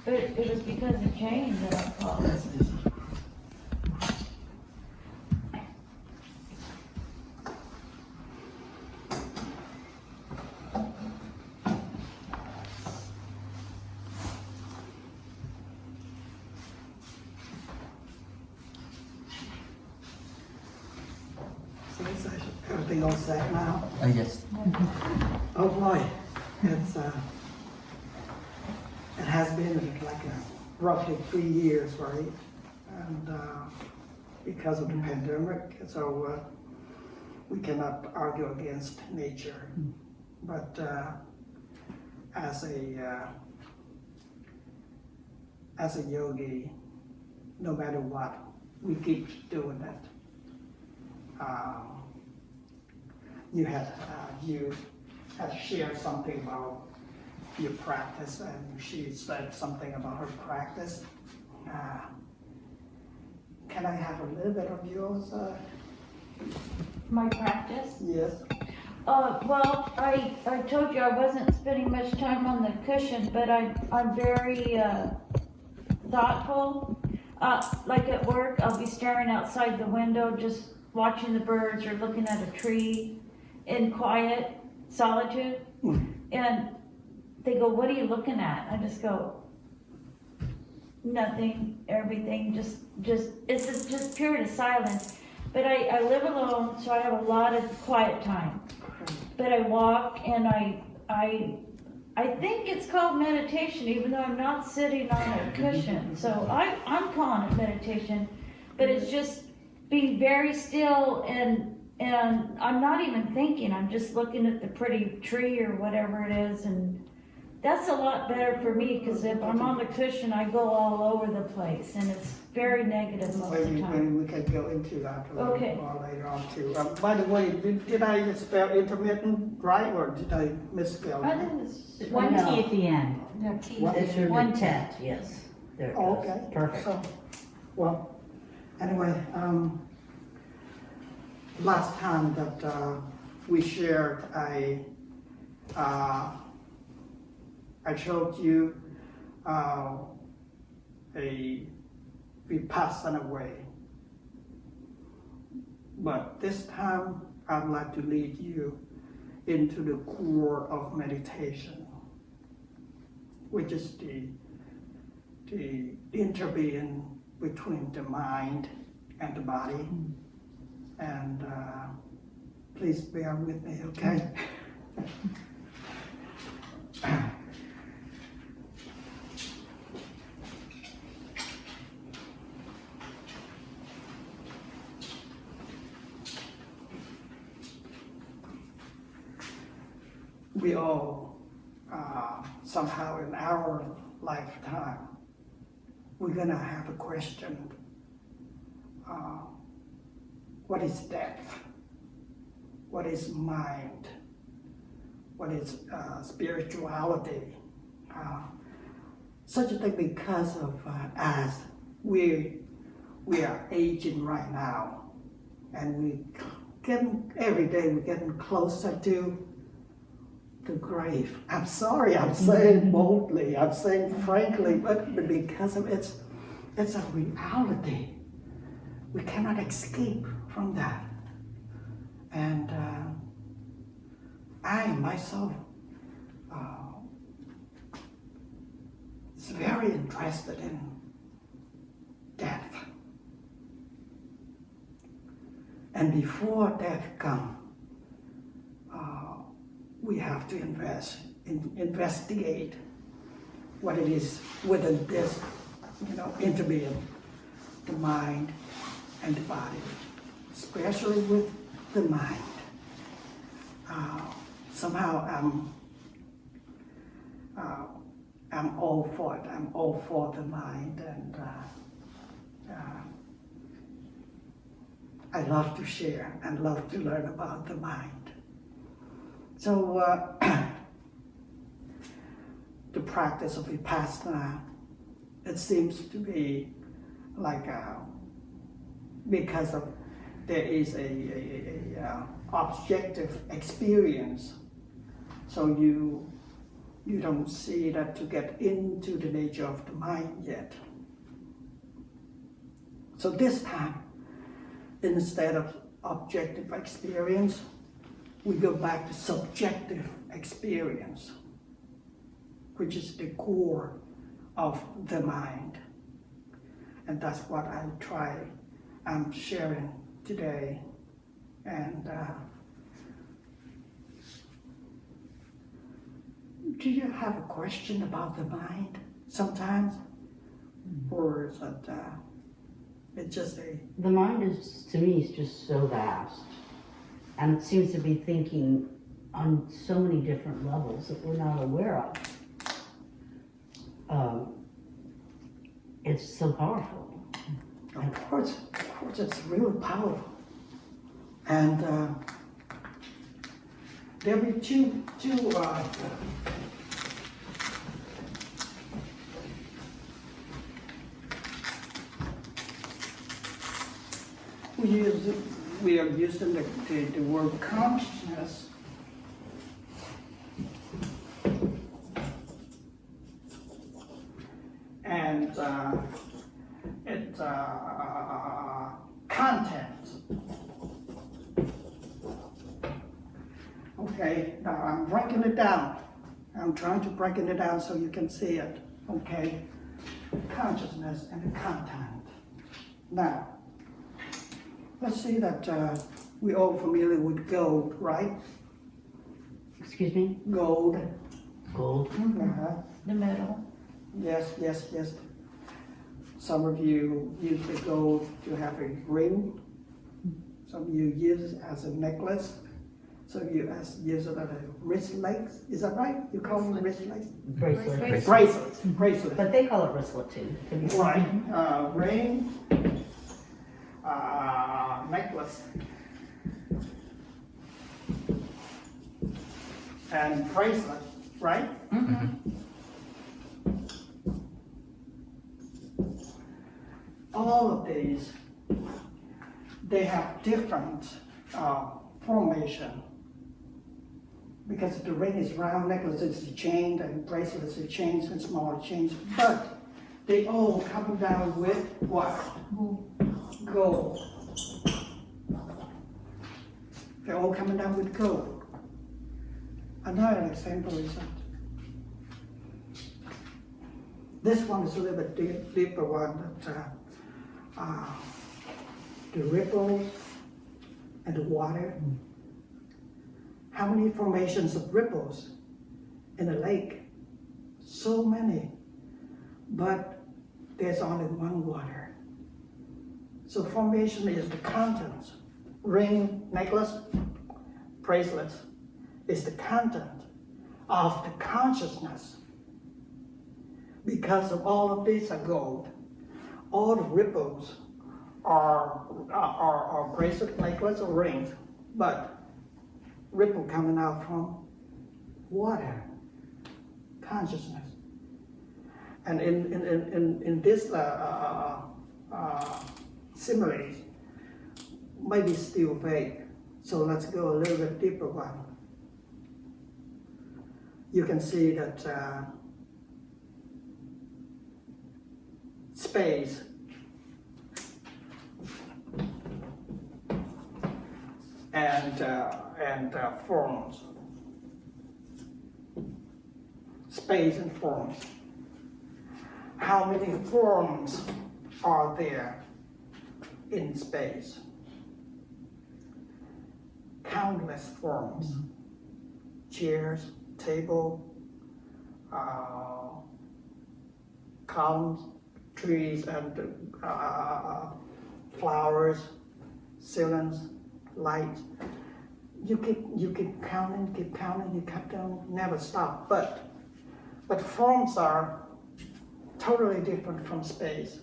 But it was because of Jane that I called. So is everything all set now? Yes. Oh boy, it's it has been like roughly 3 years, right? And because of the pandemic, so we cannot argue against nature. But as a yogi, no matter what, we keep doing it. You had shared something about your practice, and she said something about her practice. Can I have a little bit of yours? My practice? Yes. Well, I told you I wasn't spending much time on the cushion, but I'm very thoughtful. Like at work, I'll be staring outside the window, just watching the birds or looking at a tree in quiet solitude. And they go, "What are you looking at?" I just go, "Nothing, everything, just it's just period of silence." But I live alone, so I have a lot of quiet time. But I walk and I think it's called meditation, even though I'm not sitting on a cushion. So I'm calling it meditation, but it's just being very still and I'm not even thinking. I'm just looking at the pretty tree or whatever it is, and that's a lot better for me, because if I'm on the cushion, I go all over the place, and it's very negative most of the time. Maybe we can go into that a Okay. little more later on too. By the way, did I spell intermittent right, or did I misspell I it? think it's One T at the end. no, T. What? That's your one tent, yes. There it Oh, goes. okay. Perfect. So, well, anyway, last time that we shared, I showed you a Vipassana way. But this time, I'd like to lead you into the core of meditation, which is the interbeing between the mind and the body. And please bear with me, okay? We all, somehow in our lifetime, we're gonna have a question. What is depth? What is mind? What is spirituality? Such a thing, because of as we are aging right now, and every day we're getting closer to the grave. I'm sorry, I'm saying boldly, I'm saying frankly, but because of it's a reality. We cannot escape from that. And I myself is very interested in death. And before death comes, we have to investigate what it is within this, interbeing, the mind and the body, especially with the mind. Somehow I'm all for it. I'm all for the mind, and I love to share and love to learn about the mind. So the practice of Vipassana, it seems to be like because of there is a objective experience. So you You don't see that to get into the nature of the mind yet. So this time, instead of objective experience, we go back to subjective experience, which is the core of the mind. And that's what I'm sharing today. And do you have a question about the mind sometimes? Or is it, it's just The mind is, to me, is just so vast. And it seems to be thinking on so many different levels that we're not aware of. It's so powerful. Of course, it's really powerful. And there will be two we are using the word consciousness. And it's content. Okay, now I'm breaking it down. I'm trying to break it down so you can see it. Okay, consciousness and the content. Now, let's see that we all familiar with gold, right? Excuse me? Gold. Gold. Uh-huh. The metal. Yes. Some of you use the gold to have a ring. Some of you use it as a necklace. Some of you use it as a wristlet. Is that right? You call them wristlets? Bracelet. Bracelets. But they call it wristlet too. Right. Ring. Necklace. And bracelet, right? All of these, they have different formation. Because the ring is round, necklace is a chain, and bracelet is a chain, and smaller chains. But they all come down with what? Gold. They're all coming down with gold. Another example is that this one is a little bit deeper one, that the ripples and the water. How many formations of ripples in a lake? So many, but there's only one water. So formation is the contents. Ring, necklace, bracelets is the content of the consciousness. Because of all of these are gold. All the ripples are bracelet, necklace, or rings, but ripple coming out from water, consciousness. And in this similes, maybe still vague. So let's go a little bit deeper one. You can see that space and forms. Space and forms. How many forms are there in space? Countless forms. Chairs, table, columns, trees, and flowers, ceilings, lights. You keep counting, you keep on, never stop. But forms are totally different from space.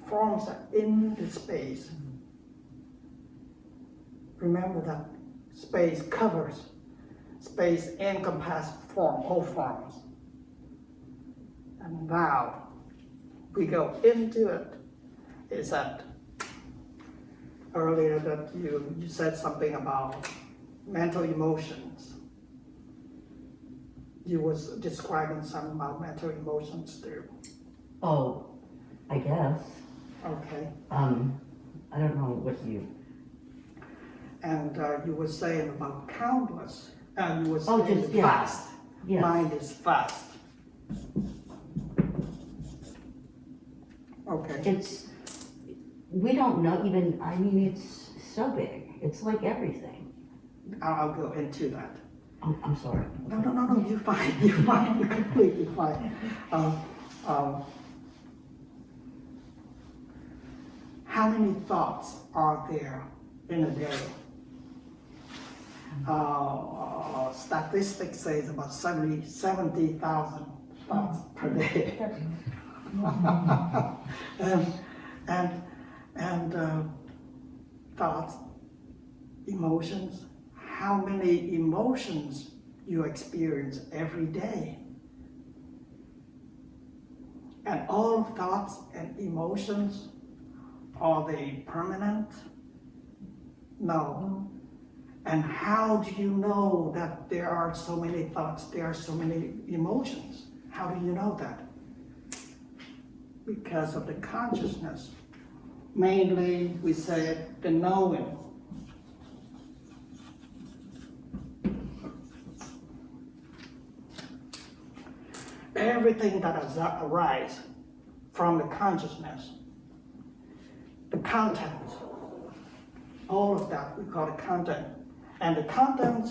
Forms are in the space. Remember that space covers, space encompasses form, all forms. And now we go into it. Is that earlier that you said something about mental emotions. you was describing something about mental emotions too. Oh, I guess. Okay. I don't know what you. And you were saying about countless, and you were Oh, saying just, yeah. fast. Yes. Mind is fast. Okay. We don't know even, I mean, it's so big. It's like everything. I'll go into that. I'm sorry. No, you're fine, you're fine, you're completely fine. How many thoughts are there in a day? Statistics says about 70,000 thoughts per day. and thoughts, emotions, how many emotions you experience every day. And all thoughts and emotions, are they permanent? No. And how do you know that there are so many thoughts, there are so many emotions? How do you know that? Because of the consciousness. Mainly, we say the knowing. Everything that has arises from the consciousness, the content, all of that we call the content. And the content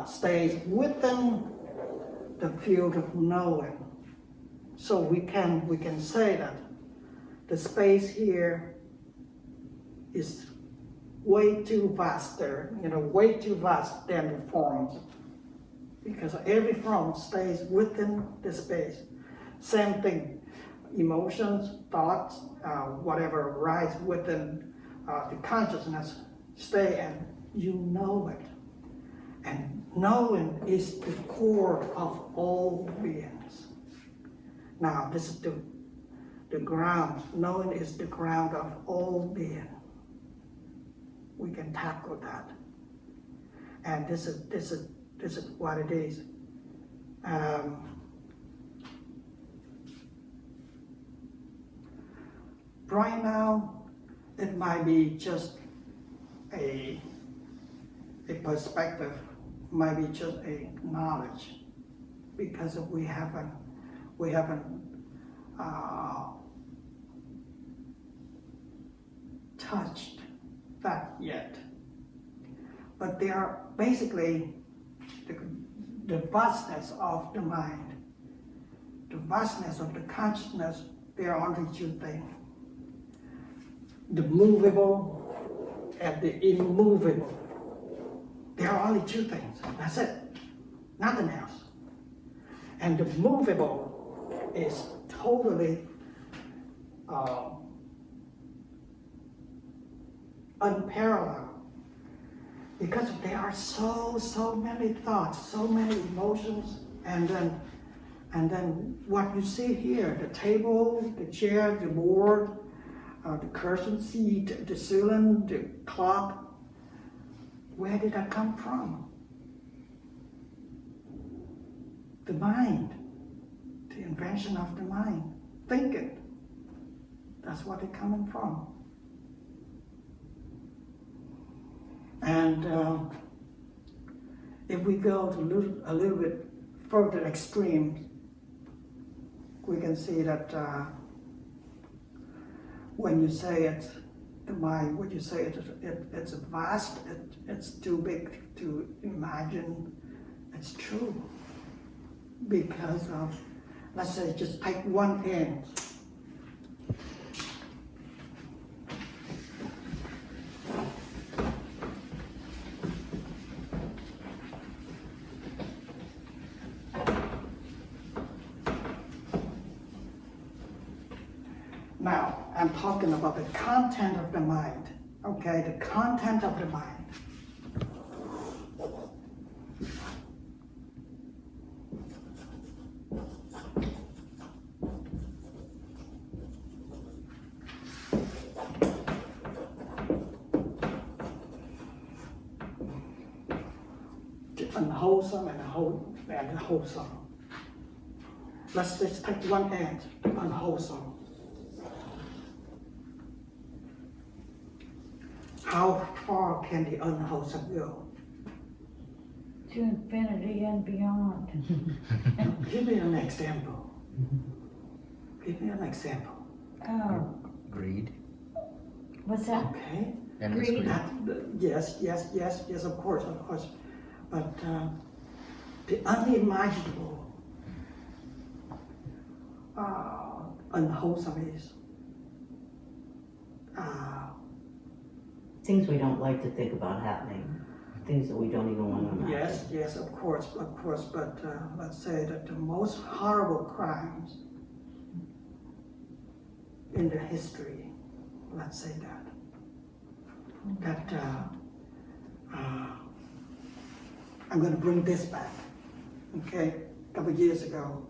stays within the field of knowing. So we can say that the space here is way too vaster, way too vast than the forms. Because every form stays within the space. Same thing, emotions, thoughts, whatever arises within the consciousness stay, and you know it. And knowing is the core of all beings. Now, this is the ground. Knowing is the ground of all being. We can tackle that. And this is what it is. Right now, it might be just a perspective, might be just a knowledge, because we haven't touched that yet. But they are basically the vastness of the mind, the vastness of the consciousness. There are only two things: the movable and the immovable. There are only two things. That's it. Nothing else. And the movable is totally unparalleled, because there are so many thoughts, so many emotions, and then what you see here: the table, the chair, the board, the curtain seat, the ceiling, the clock. Where did that come from? The mind, the invention of the mind, thinking. That's what it's coming from. And if we go to a little bit further extreme, we can see that when you say it's the mind, when you say it's vast, it's too big to imagine, it's true. Because of, let's say, just take one end. Now, I'm talking about the content of the mind, okay? The content of the mind. The unwholesome and the whole, and wholesome. Let's just take one end, unwholesome. How far can the unwholesome go? To infinity and beyond. Give me an example. Give me an example. Oh, Greed. what's that? Okay. Endless Greed. greed. Yes, of course. But the unimaginable, unwholesome is Things we don't like to think about happening, things that we don't even want to imagine. yes, of course. But let's say that the most horrible crimes in the history, let's say that I'm going to bring this back. Okay, a couple of years ago,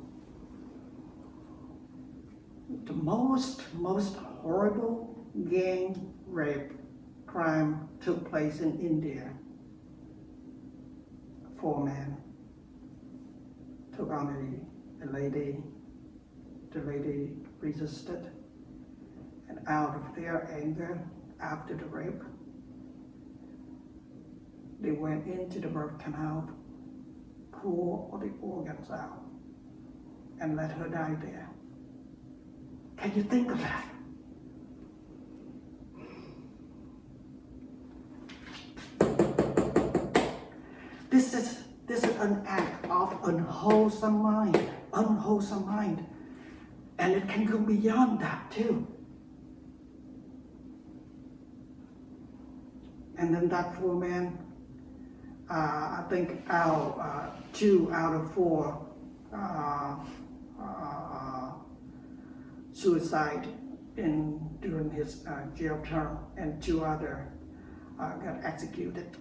the most horrible gang rape crime took place in India. 4 men took on a lady. The lady resisted, and out of their anger after the rape, they went into the birth canal, pulled all the organs out, and let her die there. Can you think of that? This is an act of unwholesome mind, and it can go beyond that too. And then that 4 men, I think 2 out of 4 suicide during his jail term, and 2 other got executed.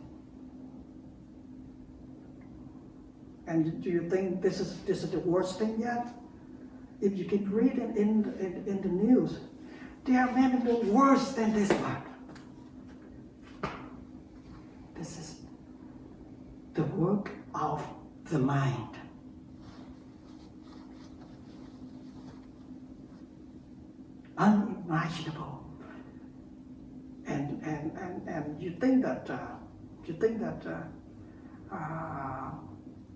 And do you think this is the worst thing yet? If you keep reading in the news, there are many more worse than this one. This is the work of the mind. Unimaginable. And you think that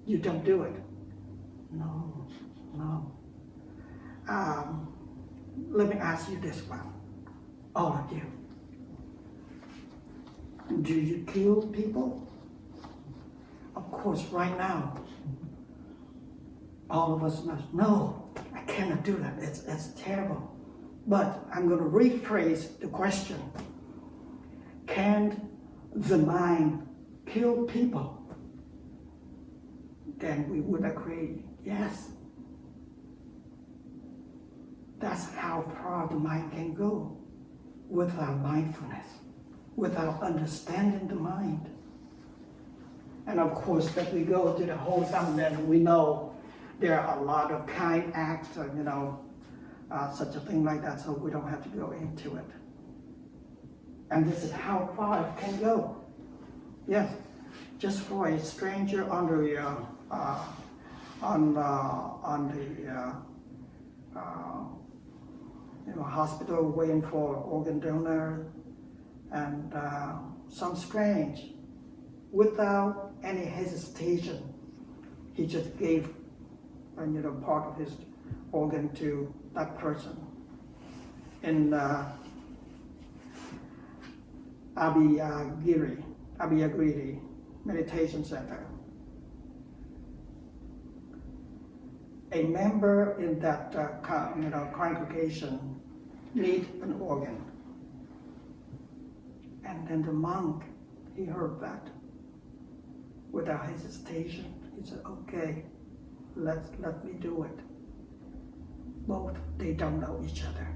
you don't do it. No. Let me ask you this one, all of you. Do you kill people? Of course, right now, all of us know, no, I cannot do that. It's terrible. But I'm going to rephrase the question. Can the mind kill people? Then we would agree, yes. That's how far the mind can go without mindfulness, without understanding the mind. And of course, that we go to the wholesome, then we know there are a lot of kind acts, such a thing like that, so we don't have to go into it. And this is how far it can go. Yes, just for a stranger on the hospital waiting for organ donor, and some strange, without any hesitation, he just gave part of his organ to that person. In Abhayagiri Meditation Center. A member in that congregation need an organ, and then the monk, he heard that. Without hesitation, he said, "Okay, let me do it." Both, they don't know each other.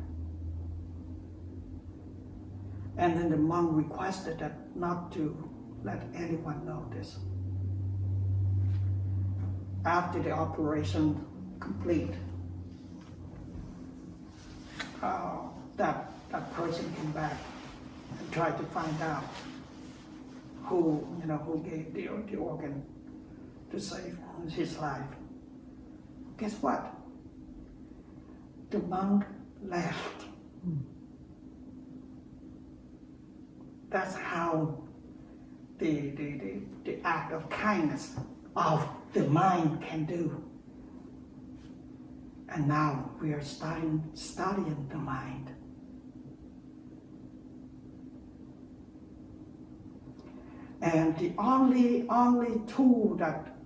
And then the monk requested that not to let anyone know this. After the operation complete, that person came back and tried to find out who gave the organ to save his life. Guess what? The monk left. That's how the act of kindness of the mind can do. And now we are studying the mind. And the only tool that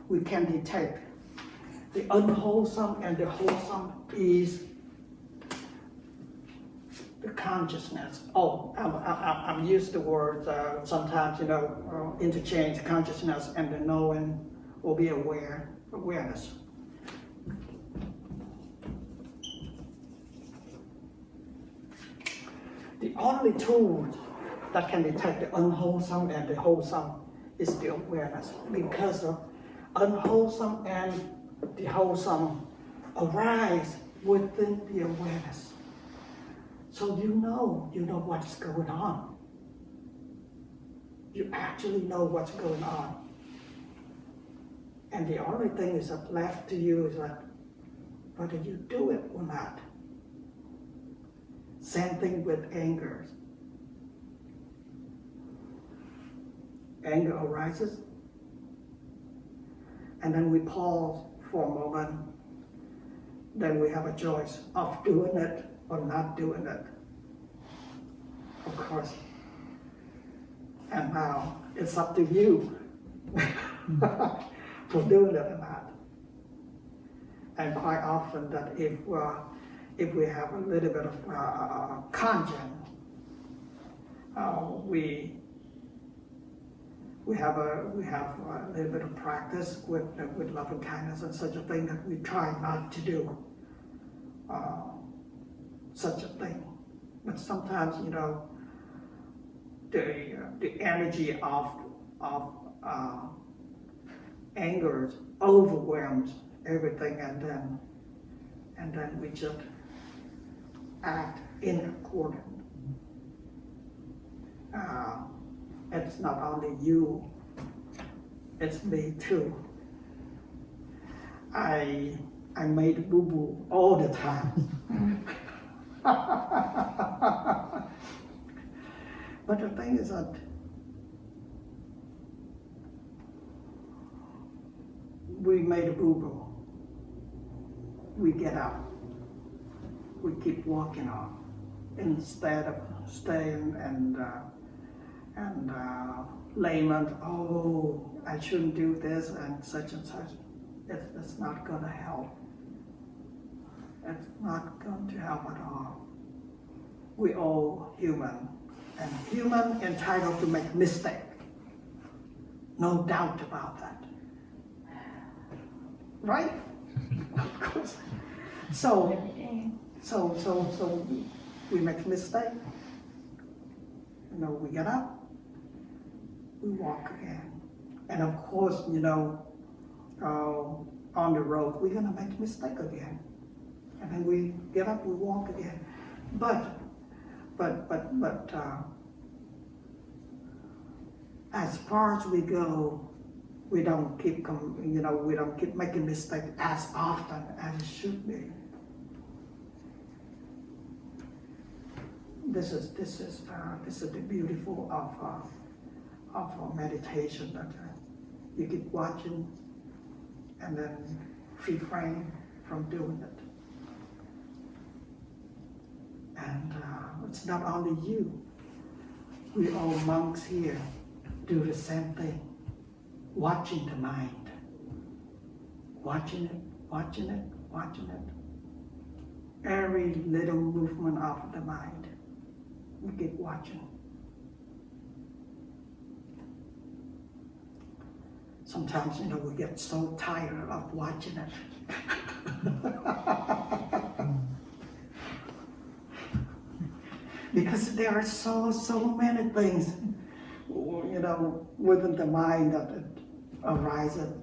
we can detect the unwholesome and the wholesome is the consciousness. Oh, I'm used the word sometimes, interchange consciousness and the knowing or be awareness. The only tool that can detect the unwholesome and the wholesome is the awareness, because the unwholesome and the wholesome arise within the awareness. So you know what's going on. You actually know what's going on. And the only thing is that left to you is that whether you do it or not. Same thing with anger. Anger arises, and then we pause for a moment. Then we have a choice of doing it or not doing it. Of course. And now it's up to you for doing it or not. And quite often that if we have a little bit of conscience, we have a little bit of practice with loving kindness and such a thing, that we try not to do such a thing. But sometimes, the energy of anger overwhelms everything, and then we just act in accordance. It's not only you, it's me too. I made boo-boo all the time. But the thing is that we made a boo-boo. We get up. We keep walking on, instead of staying and lament, oh, I shouldn't do this and such. It's not going to help. It's not going to help at all. We all human, and human entitled to make mistake. No doubt about that. Right? Of course. So we make mistake. We get up. We walk again. And of course, on the road, we're gonna make mistake again. And then we get up, we walk again. But as far as we go, we don't keep making mistake as often as it should be. This is the beautiful of meditation, that you keep watching and then refrain from doing it. And it's not only you. We all monks here do the same thing, watching the mind, watching it. Every little movement of the mind, we keep watching. Sometimes, we get so tired of watching it. Because there are so many things, within the mind that arises,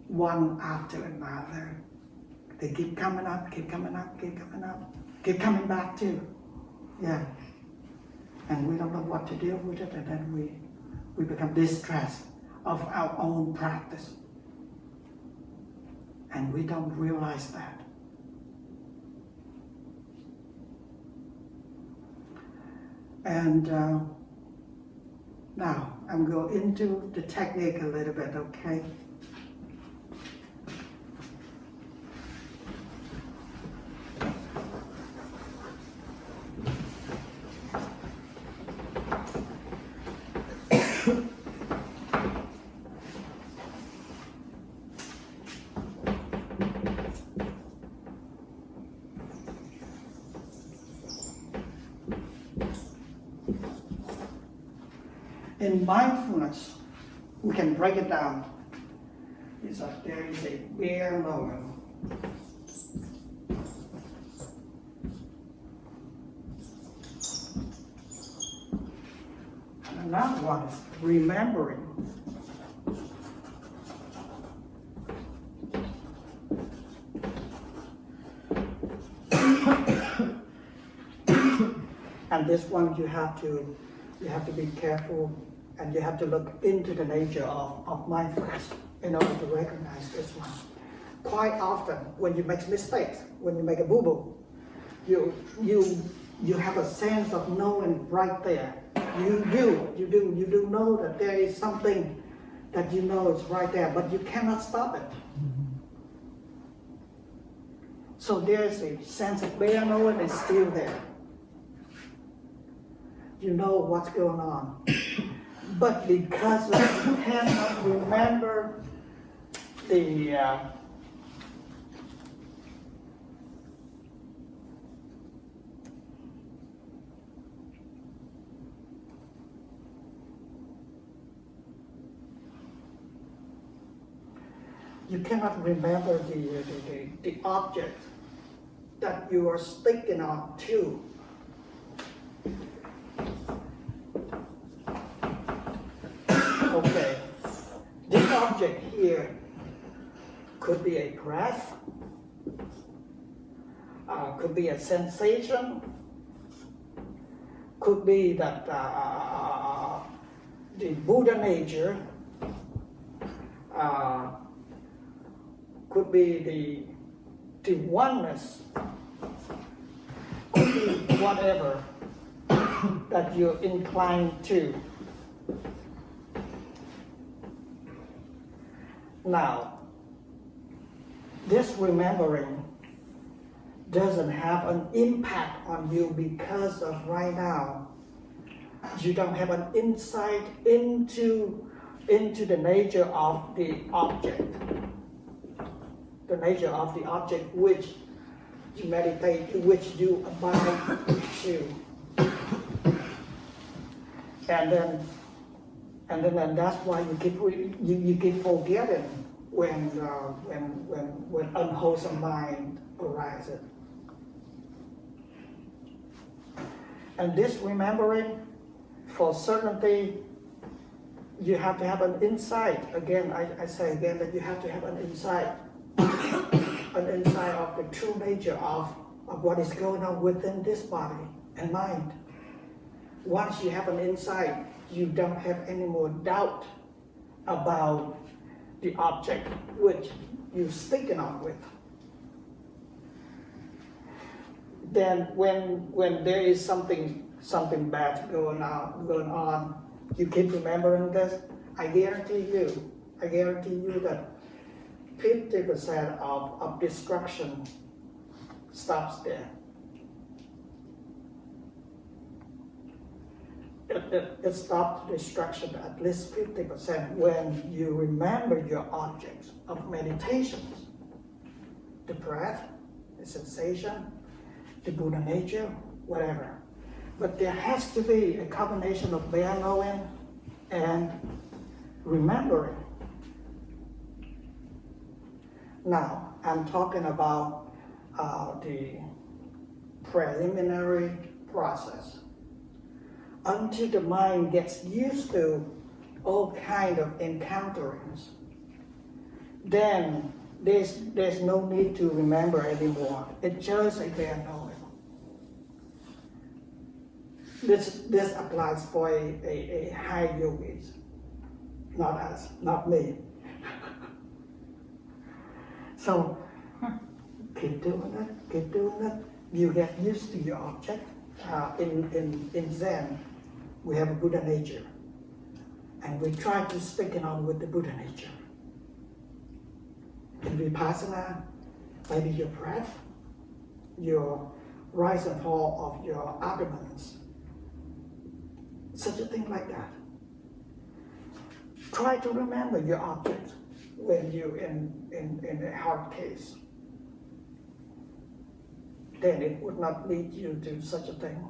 one after another. They keep coming up, keep coming back too. Yeah. And we don't know what to deal with it, and then we become distressed. of our own practice. And we don't realize that. And now I'm going into the technique a little bit, okay? In mindfulness, we can break it down. It's like there is a bare knowing. And another one is remembering. And this one you have to be careful, and you have to look into the nature of mindfulness in order to recognize this one. Quite often, when you make mistakes, when you make a boo-boo, you have a sense of knowing right there. You do know that there is something that you know is right there, but you cannot stop it. So there's a sense of bare knowing is still there. You know what's going on. But because you cannot remember the you cannot remember the object that you are sticking on to. Okay, this object here could be a breath, could be a sensation, could be that the Buddha nature, could be the oneness, could be whatever that you're inclined to. Now, this remembering doesn't have an impact on you because of right now you don't have an insight into the nature of the object. The nature of the object which you meditate, which you abide to. And then that's why you keep forgetting when unwholesome mind arises. And this remembering, for certainty, you have to have an insight. Again, I say again that you have to have an insight. An insight of the true nature of what is going on within this body and mind. Once you have an insight, you don't have any more doubt about the object which you're sticking on with. Then when there is something bad going on, you keep remembering this, I guarantee you that 50% of destruction stops there. It stops destruction at least 50% when you remember your objects of meditations. The breath, the sensation, the Buddha nature, whatever. But there has to be a combination of bare knowing and remembering. Now, I'm talking about the preliminary process. Until the mind gets used to all kind of encounterings, then there's no need to remember anymore. It's just a bare knowing. This applies for a high yogis. not us, not me. So keep doing it, keep doing it. You get used to your object. In Zen, we have a Buddha nature, and we try to stick it on with the Buddha nature. In Vipassana, maybe your breath, your rise and fall of your abdomens, such a thing like that. Try to remember your object when you're in a hard case. Then it would not lead you to such a thing.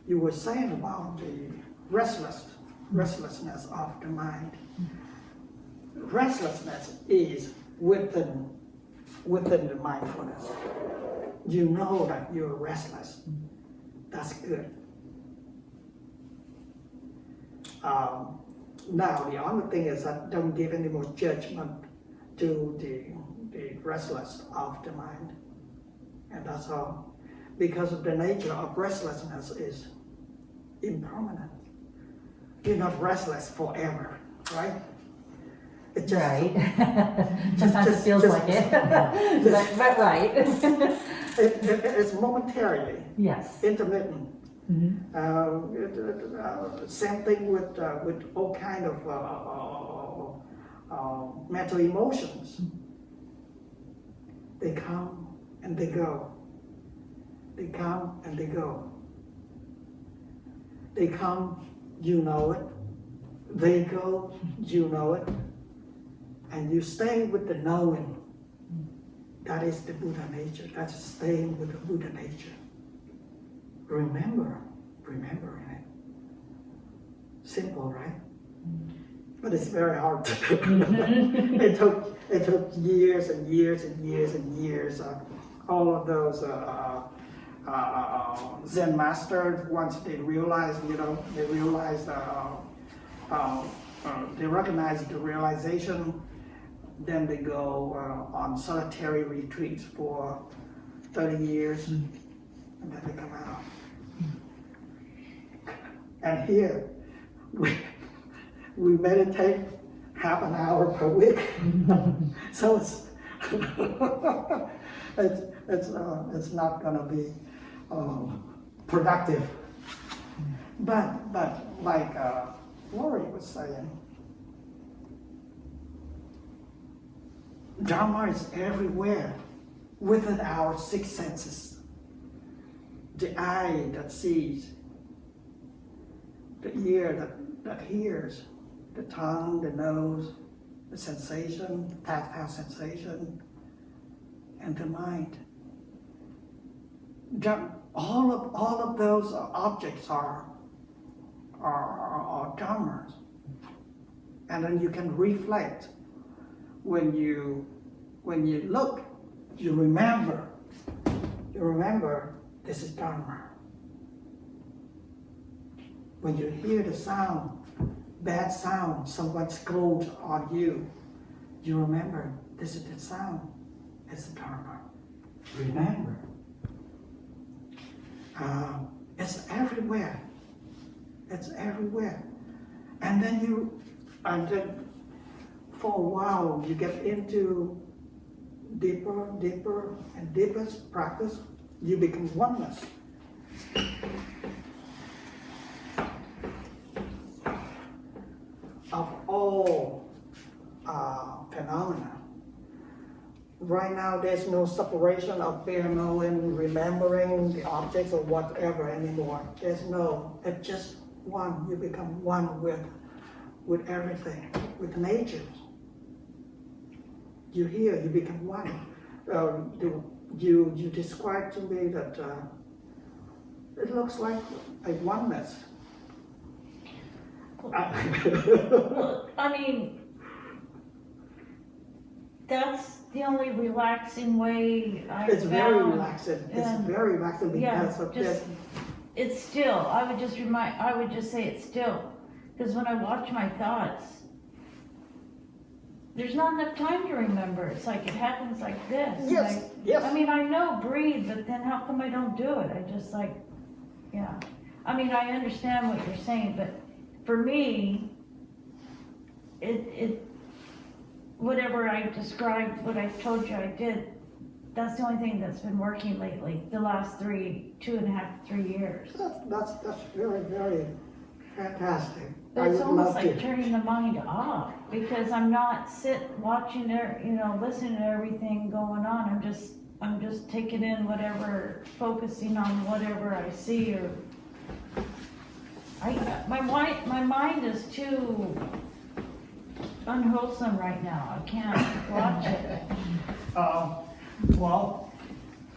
You were saying about the restlessness of the mind. Restlessness is within the mindfulness. You know that you're restless. That's good. Now the only thing is that don't give any more judgment to the restless of the mind. And that's all. Because of the nature of restlessness is impermanent. You're not restless forever, right? It just, Right. Sometimes it feels like it. but right. it's momentarily, Yes. intermittent. Mm-hmm. Same thing with all kind of mental emotions. They come and they go. They come and they go. They come, you know it. They go, you know it. And you stay with the knowing. That is the Buddha nature. That's staying with the Buddha nature. Remembering it. Simple, right? But it's very hard to do. It took years and years and years and years. All of those Zen masters, once they realized, they recognize the realization, then they go on solitary retreats for 30 years, and then they come out. And here, we meditate half an hour per week. So it's not gonna be productive. But like Lori was saying, Dharma is everywhere within our six senses. The eye that sees, the ear that hears, the tongue, the nose, the sensation, the tactile sensation, and the mind. All of those objects are dharmas. And then you can reflect. When you look, you remember this is Dharma. When you hear the sound, bad sound, someone scolds on you, you remember this is the sound, it's the Dharma. Remember. It's everywhere. It's everywhere. And then for a while you get into deeper and deeper practice, you become oneness. Of all phenomena. Right now there's no separation of bare knowing, remembering the objects or whatever anymore. It's just one. You become one with everything, with nature. You hear, you become one. You described to me that it looks like a oneness. Well, I mean, that's the only relaxing way I've It's very found. relaxing. It's And- very relaxing because of this. It's still, I would just say it's still. Because when I watch my thoughts, there's not enough time to remember. It's like it happens like this. Yes, Like, yes. I mean, I know breathe, but then how come I don't do it? I just like, yeah. I mean, I understand what you're saying, but for me, whatever I described, what I told you I did, that's the only thing that's been working lately, the last 2.5, 3 years. That's very, very fantastic. But I it's would almost love like to. turning the mind off, because I'm not watching there, listening to everything going on. I'm just taking in whatever, focusing on whatever I see, or my mind is too unwholesome right now. I can't watch it. Well,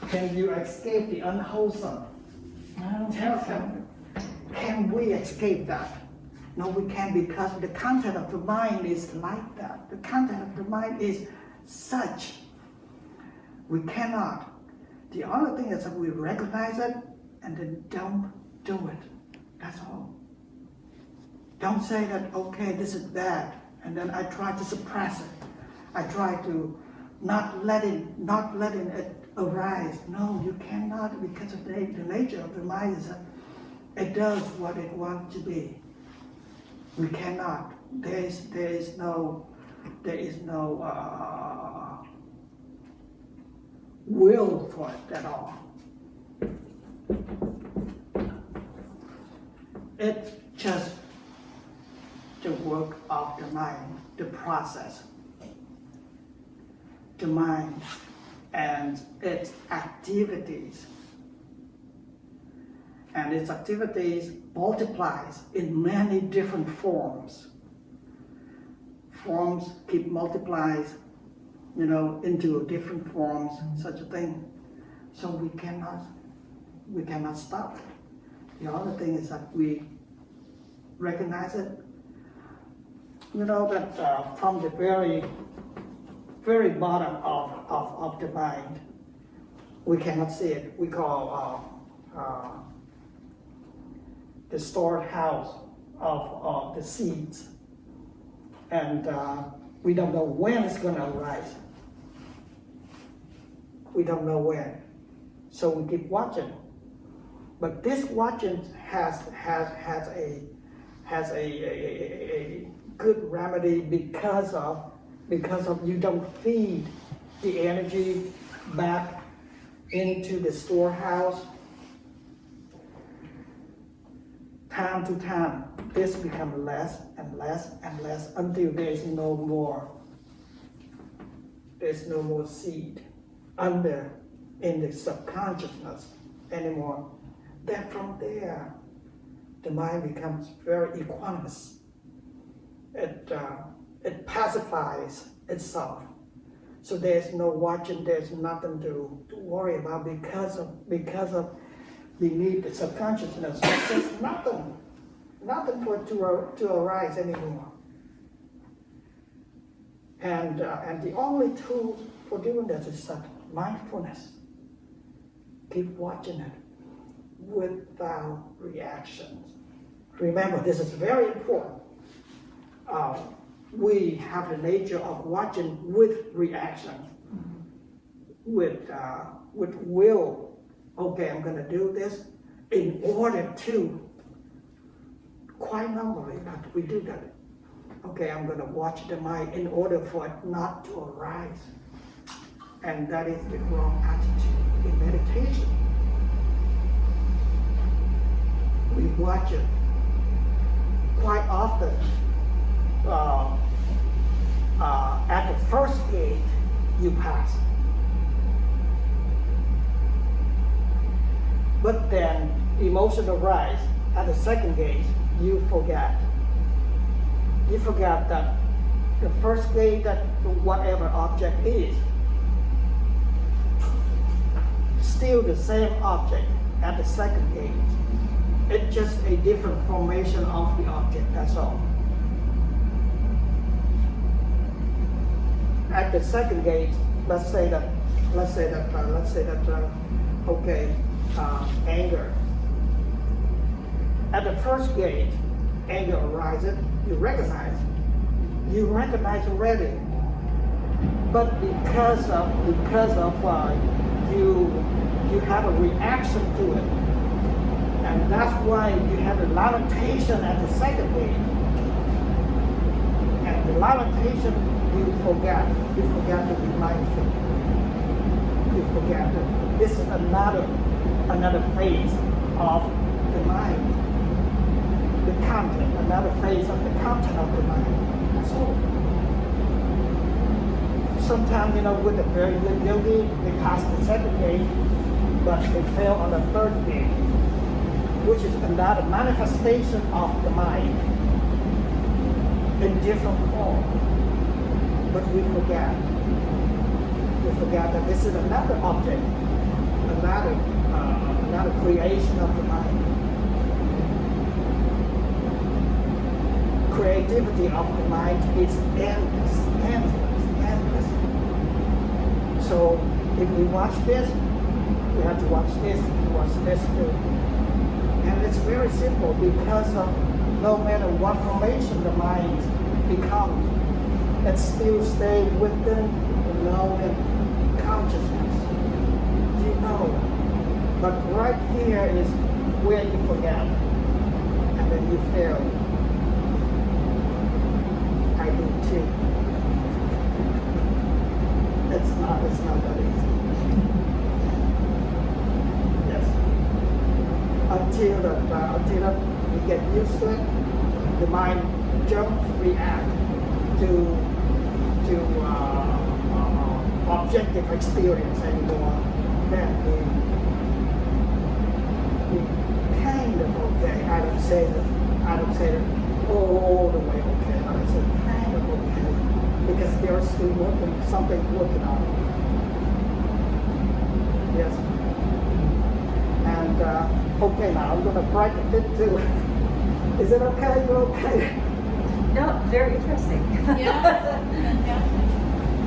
can you escape the unwholesome? I don't Tell think so. them, can we escape that? No, we can't, because the content of the mind is like that. The content of the mind is such. We cannot. The only thing is that we recognize it and then don't do it. That's all. Don't say that, okay, this is bad, and then I try to suppress it. I try to not letting it arise. No, you cannot, because of the nature of the mind is that it does what it wants to be. We cannot. There is no will for it at all. It's just the work of the mind, the process. The mind and its activities. And its activities multiplies in many different forms. Forms keep multiplies, into different forms, such a thing. So we cannot stop it. The other thing is that we recognize it. That from the very, very bottom of the mind, we cannot see it. We call the storehouse of the seeds. And we don't know when it's going to arise. We don't know when. So we keep watching. But this watching has a good remedy because of you don't feed the energy back into the storehouse. Time to time, this becomes less and less and less until there's no more seed in the subconsciousness anymore. Then from there, the mind becomes very equanimous. It pacifies itself. So there's no watching, there's nothing to worry about because of beneath the subconsciousness. There's nothing for it to arise anymore. And the only tool for doing that is that mindfulness. Keep watching it without reactions. Remember, this is very important. We have the nature of watching with reaction, with will. Okay, I'm going to do this in order to. Quite normally, that we do that. Okay, I'm going to watch the mind in order for it not to arise. And that is the wrong attitude in meditation. We watch it quite often. At the first gate, you pass. But then emotion arise at the second gate, you forget. You forget that the first gate, that whatever object is, still the same object at the second gate. It's just a different formation of the object, that's all. At the second gate, let's say that, anger. At the first gate, anger arises, you recognize already. But because of you have a reaction to it, and And that's why you have the lamentation at the second day. And the lamentation, you forget to be mindful. You forget that this is another phase of the mind. The content, another phase of the content of the mind. That's all. Sometimes, with a very good yogi, they pass the second day, but they fail on the third day, which is another manifestation of the mind in different form. But we forget. We forget that this is another object, another creation of the mind. Creativity of the mind is endless. So if we watch this, we have to watch this too. And it's very simple because no matter what formation the mind becomes, it still stays within the knowing consciousness. You know. But right here is where you forget. And then you fail. I do too. It's not that easy. Yes. Until you get used to it, the mind jumps, react to objective experience anymore. Then we kind of okay. I don't say that all the way okay. I would say kind of okay. Because there's still something working on it. Yes. And okay, now I'm going to break it into. Is it okay? You're okay? No, very interesting. Yeah, fantastic.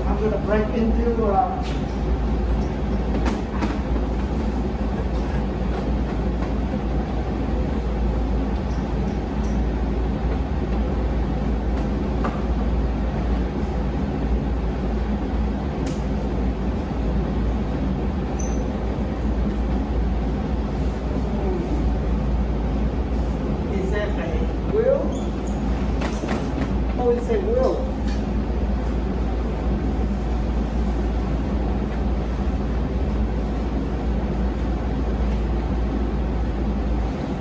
I'm going to break into. Is that a will? Oh, it's a will.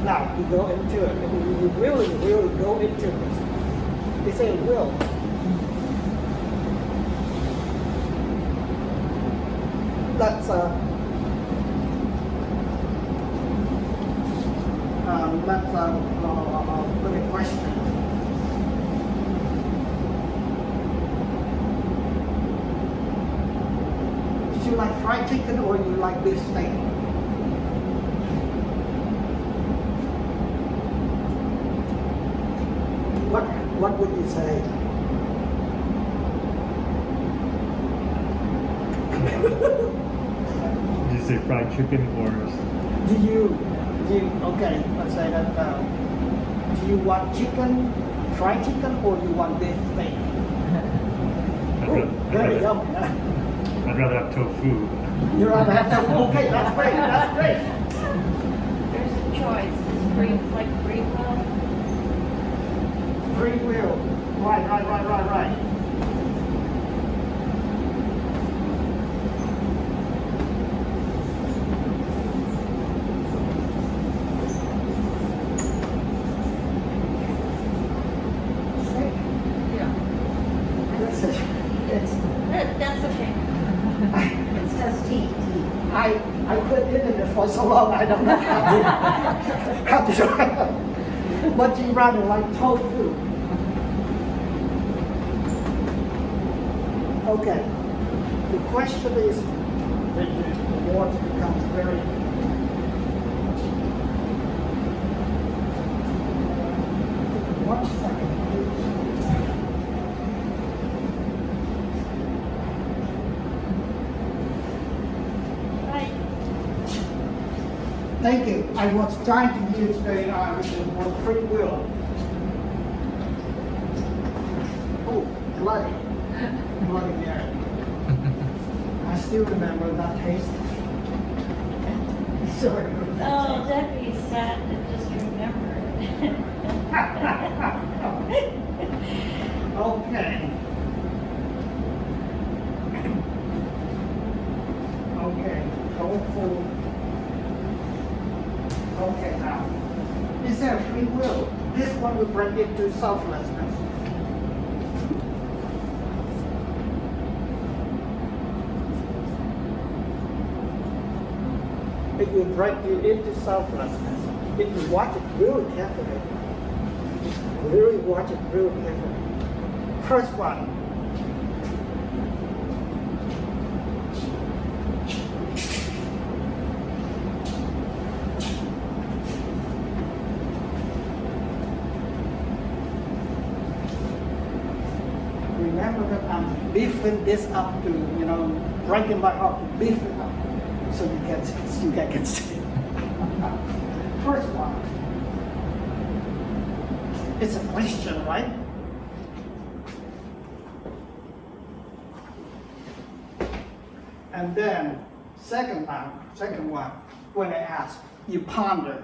Now you go into it. You really go into this. It's a will. Let's put a question. Do you like fried chicken or you like beef steak? What would you say? Did you say fried chicken or? Do you okay, let's say that do you want chicken, fried chicken, or do you want beef steak? Very yummy, huh? I'd rather have tofu. You'd rather have tofu? Okay, that's great, that's great. There's a choice. It's free will. Free will. Right. Yeah. That's okay. It says tea. I couldn't in it for so long, I don't know how to do it. But you rather like tofu. Okay. The question is, the water becomes very. One second, please. Right. Thank you. I was trying to use the word free will. Oh, bloody Mary. I still remember that taste. sorry. Oh, that'd be sad to just remember it. Okay. Okay, go for. Okay, now. Is there free will? This one will bring it to selflessness. It will bring you into selflessness. If you watch it really carefully, really watch it really carefully. First one. Remember that I'm beefing this up to, breaking my heart to beef it up so you can see. First one. It's a question, right? And then second one, when I ask, you ponder.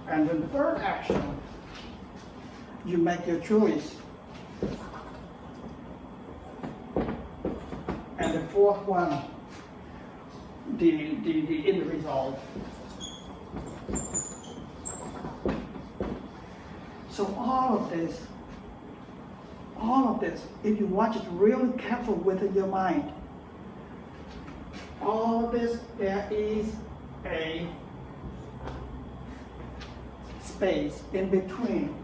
And then third action, you make your choice. And the fourth one, the end result. So all of this, if you watch it really careful within your mind, all of this, there is a space in between.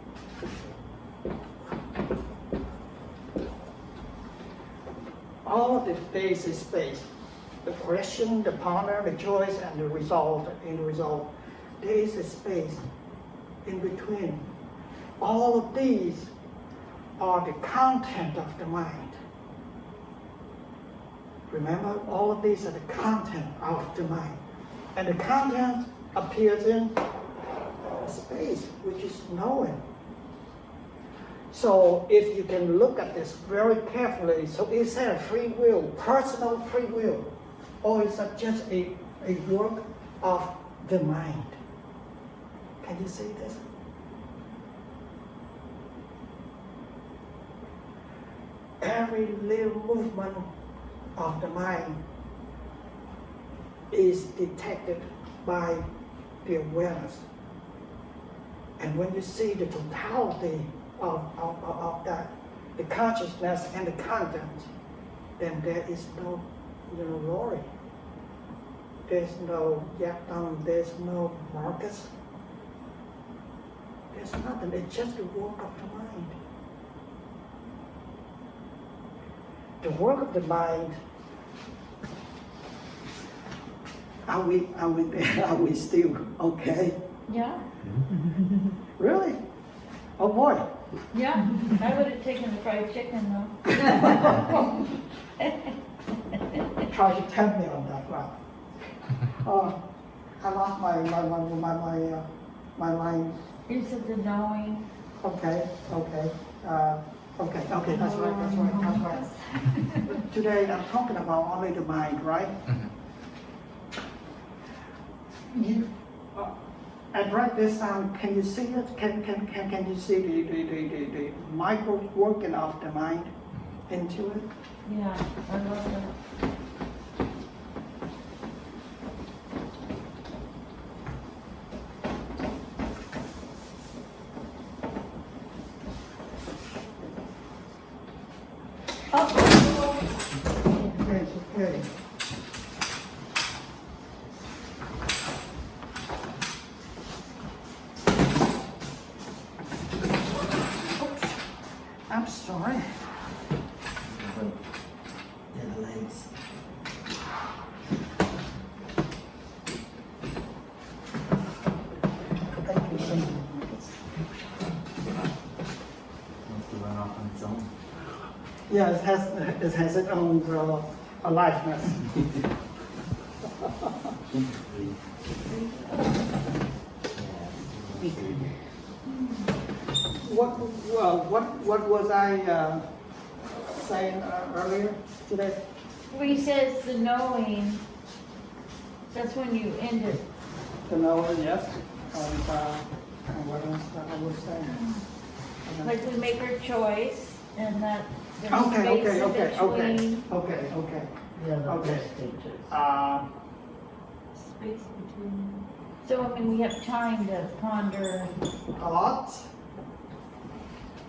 All of this there is a space. The question, the partner, the choice, and the result. There is a space in between. All of these are the content of the mind. Remember, all of these are the content of the mind. And the content appears in space, which is knowing. So if you can look at this very carefully, so is there free will, personal free will, or is it just a work of the mind? Can you see this? Every little movement of the mind is detected by the awareness. And when you see the totality of that, the consciousness and the content, then there is no Lori. There's no Yakdam, there's no Marcus. There's nothing, it's just the work of the mind. The work of the mind, are we still okay? Yeah, Really? Oh boy. yeah, I would have taken the fried chicken though. Try to tempt me on that one. I lost my line. You said the knowing. Okay. That's right. But today I'm talking about only the mind, right? I write this down. Can you see it? Can you see the micro working of the mind into it? Yeah, I love that. Okay, it's okay. I'm sorry. The legs. Thank you so much. Wants to run off on its own. Yeah, it has its own aliveness. What was I saying earlier today? where he says the knowing, that's when you end it. To know, yes, and what else I was saying? Like we make our choice and that there's Okay, space okay, in okay, okay, between. okay. Yeah, the Okay. first stages. Space between. So I mean, we have time to ponder. Thoughts,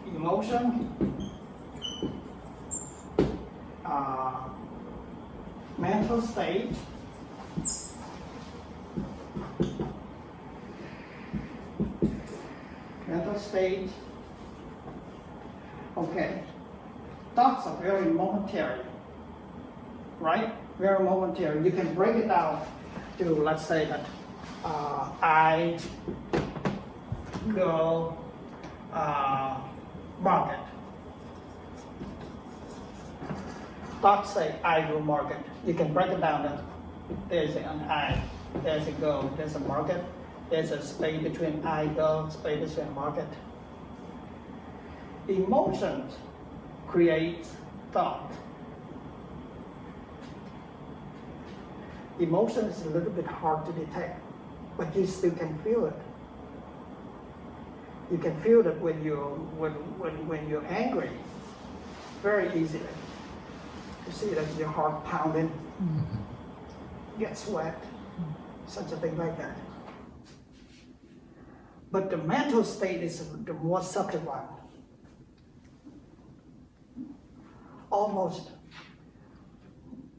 emotion, mental state, okay. Thoughts are very momentary, right? Very momentary. You can break it down to, let's say that I go market. Thoughts say I go market. You can break it down that there's an I, there's a go, there's a market, there's a space between I go, space between market. Emotions create thought. Emotion is a little bit hard to detect, but you still can feel it. You can feel it when you're angry, very easily. You see that your heart pounding, get sweat, such a thing like that. But the mental state is the more subtle one. Almost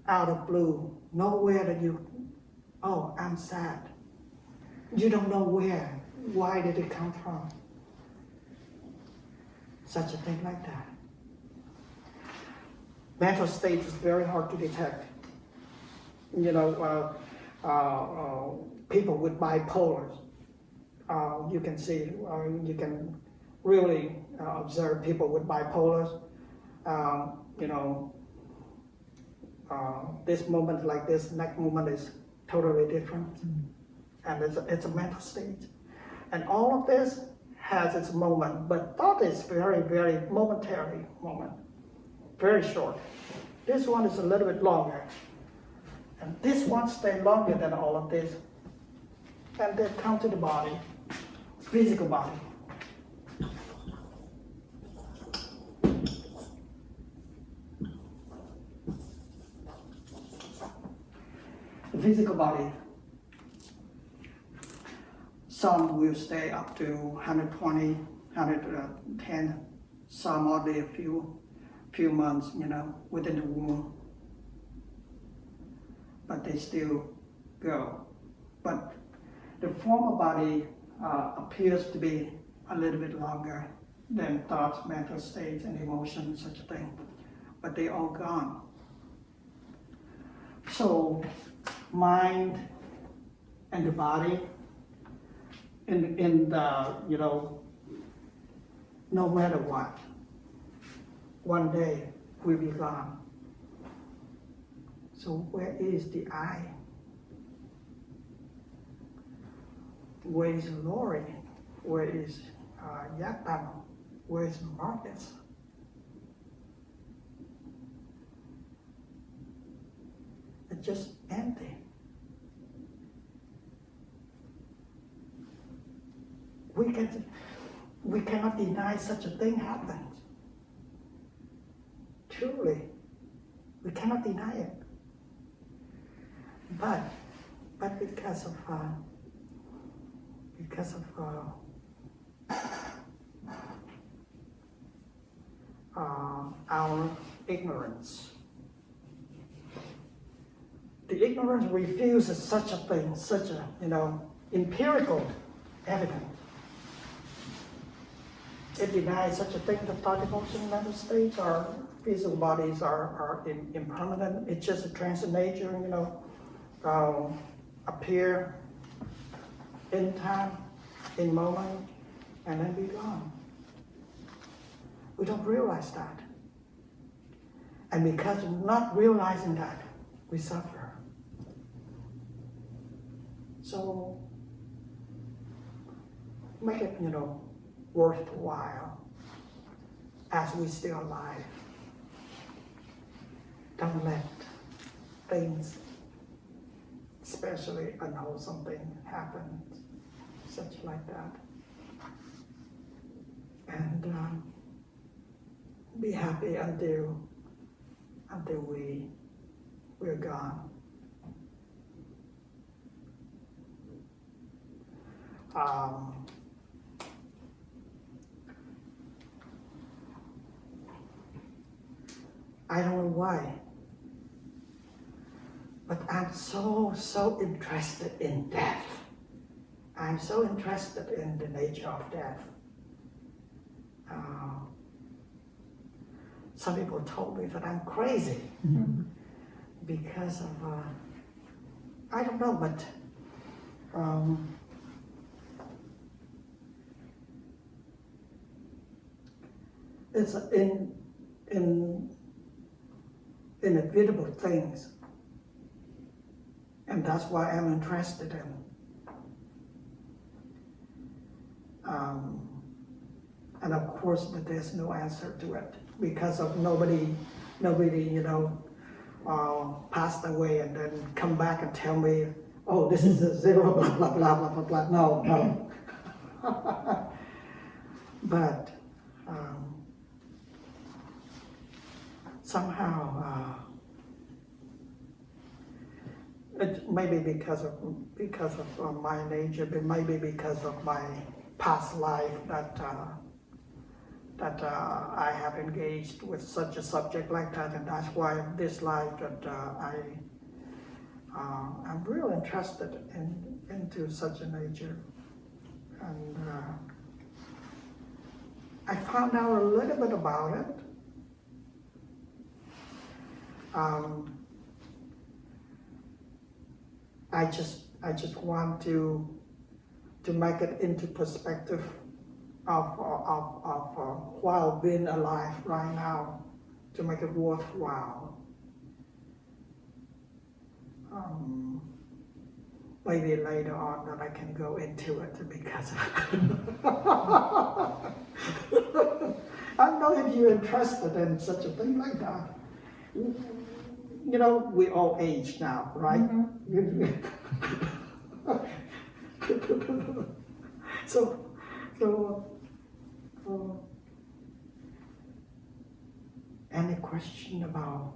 out of blue, nowhere that you, oh, I'm sad. You don't know where, why did it come from? Such a thing like that. Mental state is very hard to detect. You know, people with bipolar, you can see, you can really observe people with bipolar. You know, this moment like this, next moment is totally different. And it's a mental state. And all of this has its moment, but thought is very, very momentary moment, very short. This one is a little bit longer. And this one stays longer than all of this. And then come to the body, physical body. The physical body, some will stay up to 120, 110, some only a few months, you know, within the womb. But they still go. But the former body appears to be a little bit longer than thoughts, mental states, and emotions, such a thing. But they all gone. So mind and the body in the, you know, no matter what, one day will be gone. So where is the I? Where is Lori? Where is Yapan? Where is Marcus? It's just empty. We cannot deny such a thing happened. Truly, we cannot deny it. But because of our ignorance, the ignorance refuses such a thing, such a, you know, empirical evidence. It denies such a thing that thought, emotion, mental states, our physical bodies are impermanent. It's just a transient nature, you know, appear in time, in moment, and then be gone. We don't realize that. And because of not realizing that, we suffer. So make it, you know, worthwhile as we still alive. Don't let things, especially unwholesome thing happens, such like that. And be happy until we're gone. I don't know why, but I'm so interested in death. I'm so interested in the nature of death. Some people told me that I'm crazy because of, I don't know, but it's inevitable things, and that's why I'm interested in. And of course, but there's no answer to it because of nobody, passed away and then come back and tell me, oh, this is a zero, blah, blah, blah, blah, blah, blah. No. But somehow, it may be because of my nature, but maybe because of my past life that I have engaged with such a subject like that, and that's why this life that I'm real interested into such a nature, and I found out a little bit about it. I just want to make it into perspective of while being alive right now, to make it worthwhile. Maybe later on that I can go into it because I don't know if you're interested in such a thing like that. You know, we all age now, right? So, any question about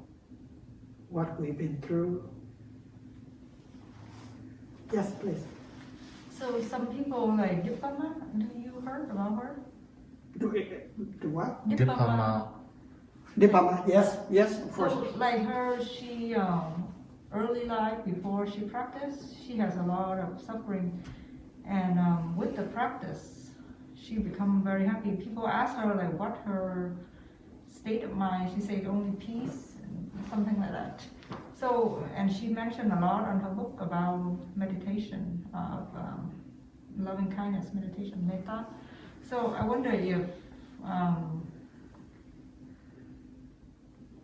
what we've been through? Yes, please. So some people like Dharma, do you heard about her? Do what? Dharma. Dharma, yes, of course. So like her, she early life before she practiced, she has a lot of suffering, and with the practice, she become very happy. People ask her like what her state of mind. She said only peace, and something like that. So, and she mentioned a lot on her book about meditation of loving kindness meditation, metta. So I wonder if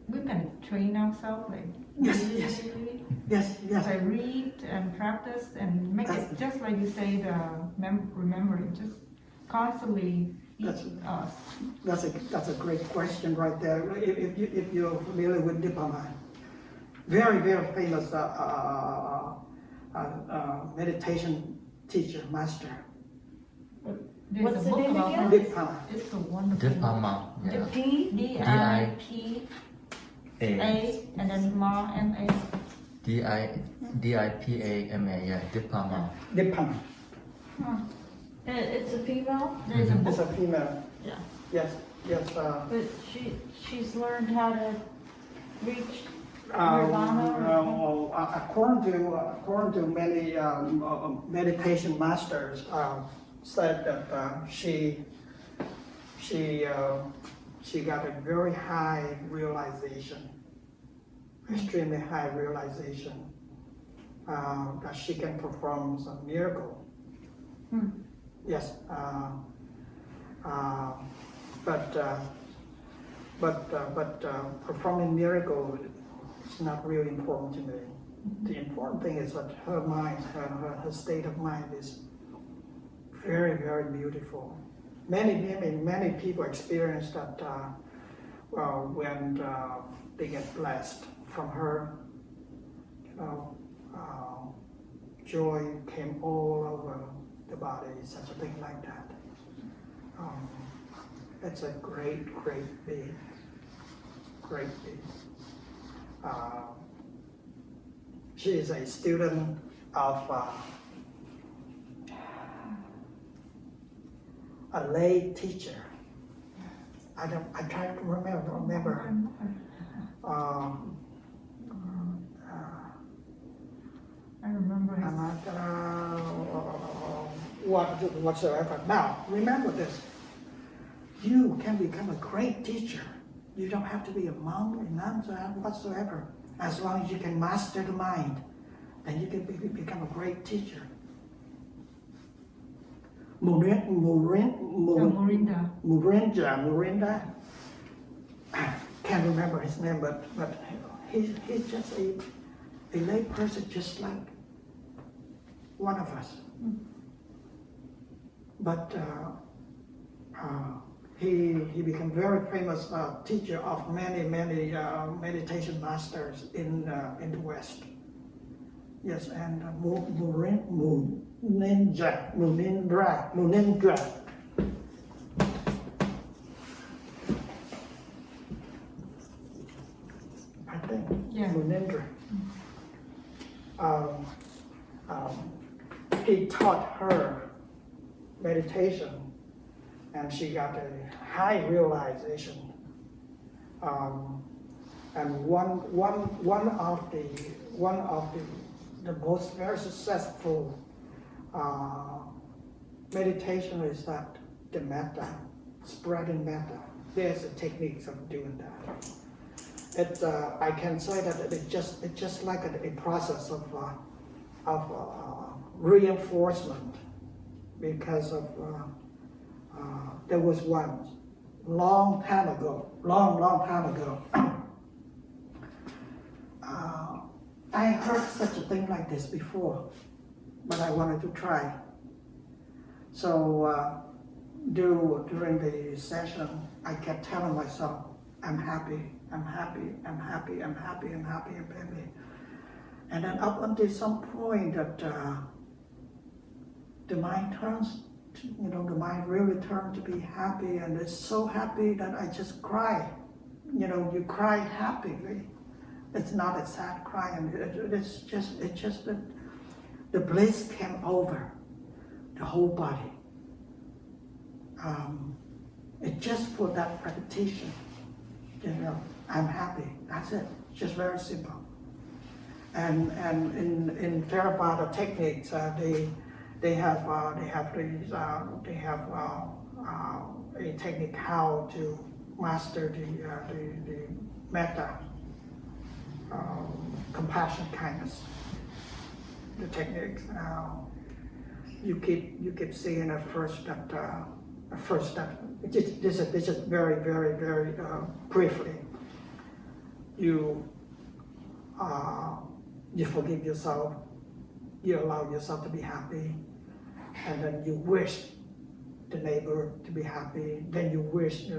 we can train ourselves like Yes. like read and practice and make it just like you say remembering, just constantly That's- us. That's a great question right there. If you're familiar with Dharma, very famous meditation teacher, master. There's What's a the book name about again? her. Dharma. It's a wonderful book. Dharma. Yeah. D? DIPA and then Ma MA. DIPAMA. Yeah. Dharma. Dharma. It's a female, There's a It's book. a female. Yeah. Yes. but she's learned how to reach Um, nirvana. according to many meditation masters, said that she got a very high realization, extremely high realization, that she can perform some miracle. Yes, but performing miracle is not really important to me. The important thing is that her mind, her state of mind is very beautiful. Many people experience that when they get blessed from her, joy came all over the body, such a thing like that. It's a great being. Great being. She is a student of a lay teacher. I try to remember. I remember his. I'm not whatsoever. Now, remember this. You can become a great teacher. You don't have to be a monk, a nun, whatsoever. As long as you can master the mind, then you can become a great teacher. Murinda. I can't remember his name, but he's just a lay person, just like one of us. But he became very famous teacher of many meditation masters in the West. Yes, and Munindra. I think. Yeah. Munindra. He taught her meditation, and she got a high realization. And one of the most very successful meditation is that the metta, spreading metta. There's a techniques of doing that. I can say that it's just like a process of reinforcement, because of there was one long time ago. I heard such a thing like this before, but I wanted to try. So during the session, I kept telling myself, I'm happy. And then up until some point that the mind turns, the mind really turns to be happy, and it's so happy that I just cry. You cry happily. It's not a sad cry, and it's just that the bliss came over the whole body. It just for that repetition, I'm happy. That's it. Just very simple. And in Theravada techniques, they have a technique how to master the metta, compassion, kindness. The techniques. You keep seeing at first that this is very briefly. You forgive yourself. You allow yourself to be happy, and then you wish the neighbor to be happy. Then you wish the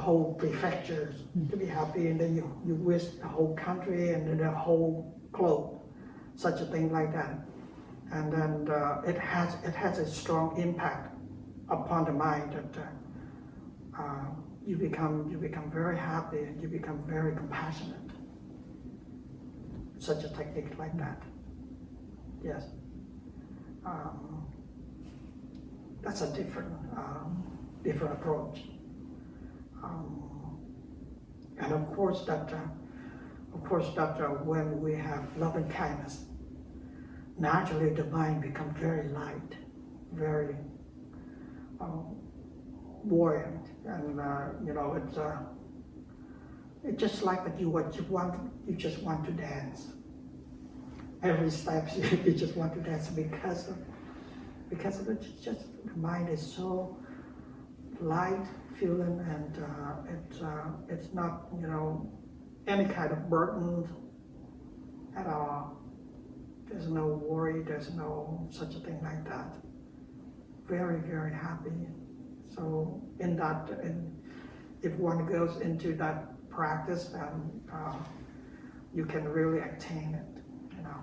whole prefectures to be happy, and then you wish the whole country and then the whole globe, such a thing like that. And then it has a strong impact upon the mind that you become very happy, and you become very compassionate. Such a technique like that. Yes. That's a different approach. And of course that when we have love and kindness, naturally the mind becomes very light, very buoyant, and it's just like that you just want to dance. Every step you just want to dance because of it. Just the mind is so light feeling, and it's not any kind of burden at all. There's no worry. There's no such a thing like that. Very happy. So if one goes into that practice, and you can really attain it, you know.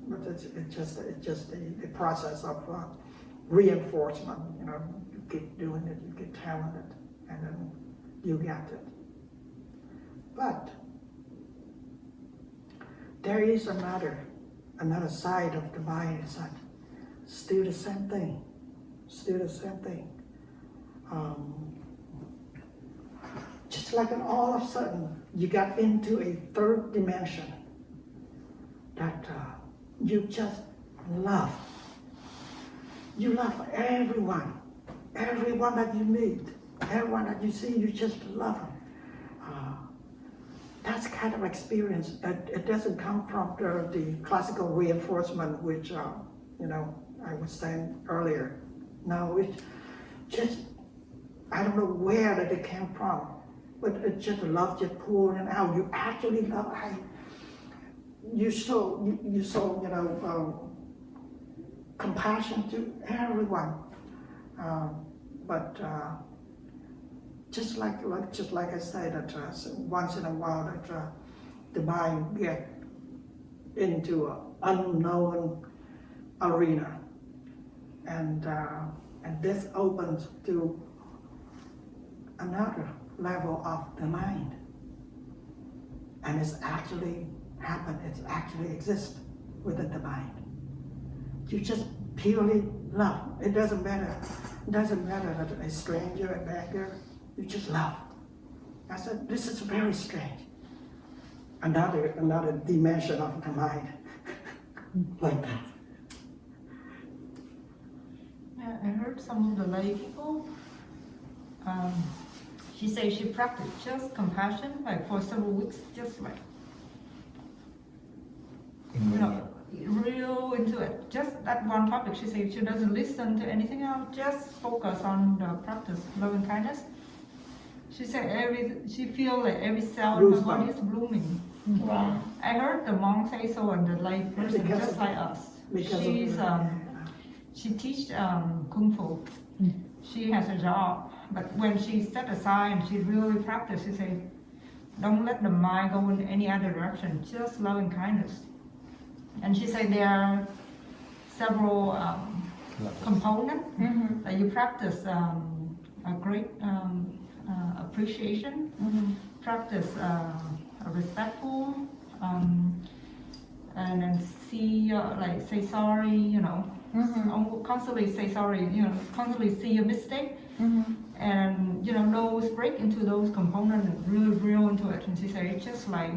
But it's just the process of reinforcement, you know. You keep doing it, you keep telling it, and then you get it. But there is another side of the mind. It's like still the same thing, just like all of a sudden you got into a third dimension that you just love. You love everyone that you meet, everyone that you see, you just love them. That's kind of experience. It doesn't come from the classical reinforcement, which you know, I was saying earlier. No, it's just, I don't know where that it came from, but it's just love just pouring out. You actually love. You show you know, compassion to everyone, but. Just like I say, that once in a while that the mind get into an unknown arena, and this opens to another level of the mind, and it's actually happened. It actually exists within the mind. You just purely love. It doesn't matter. It doesn't matter that a stranger, a beggar. You just love. I said, this is very strange. Another dimension of the mind, like that. Yeah, I heard some of the lay people. She said she practiced just compassion, like for several weeks, just like you know, real into it. Just that one topic. She said she doesn't listen to anything else. Just focus on the practice, loving kindness. She said she feels like every cell in her body is blooming. Wow. I heard the monk say so, and the lay person just like us. She teach kung fu. She has a job, but when she set aside and she really practice, she say, don't let the mind go in any other direction. Just loving kindness. And she said there are several components that you practice a great appreciation, practice respectful, and then see like say sorry, you know, constantly say sorry, you know, constantly see a mistake, and you know, break into those components and really real into it. And she said it's just like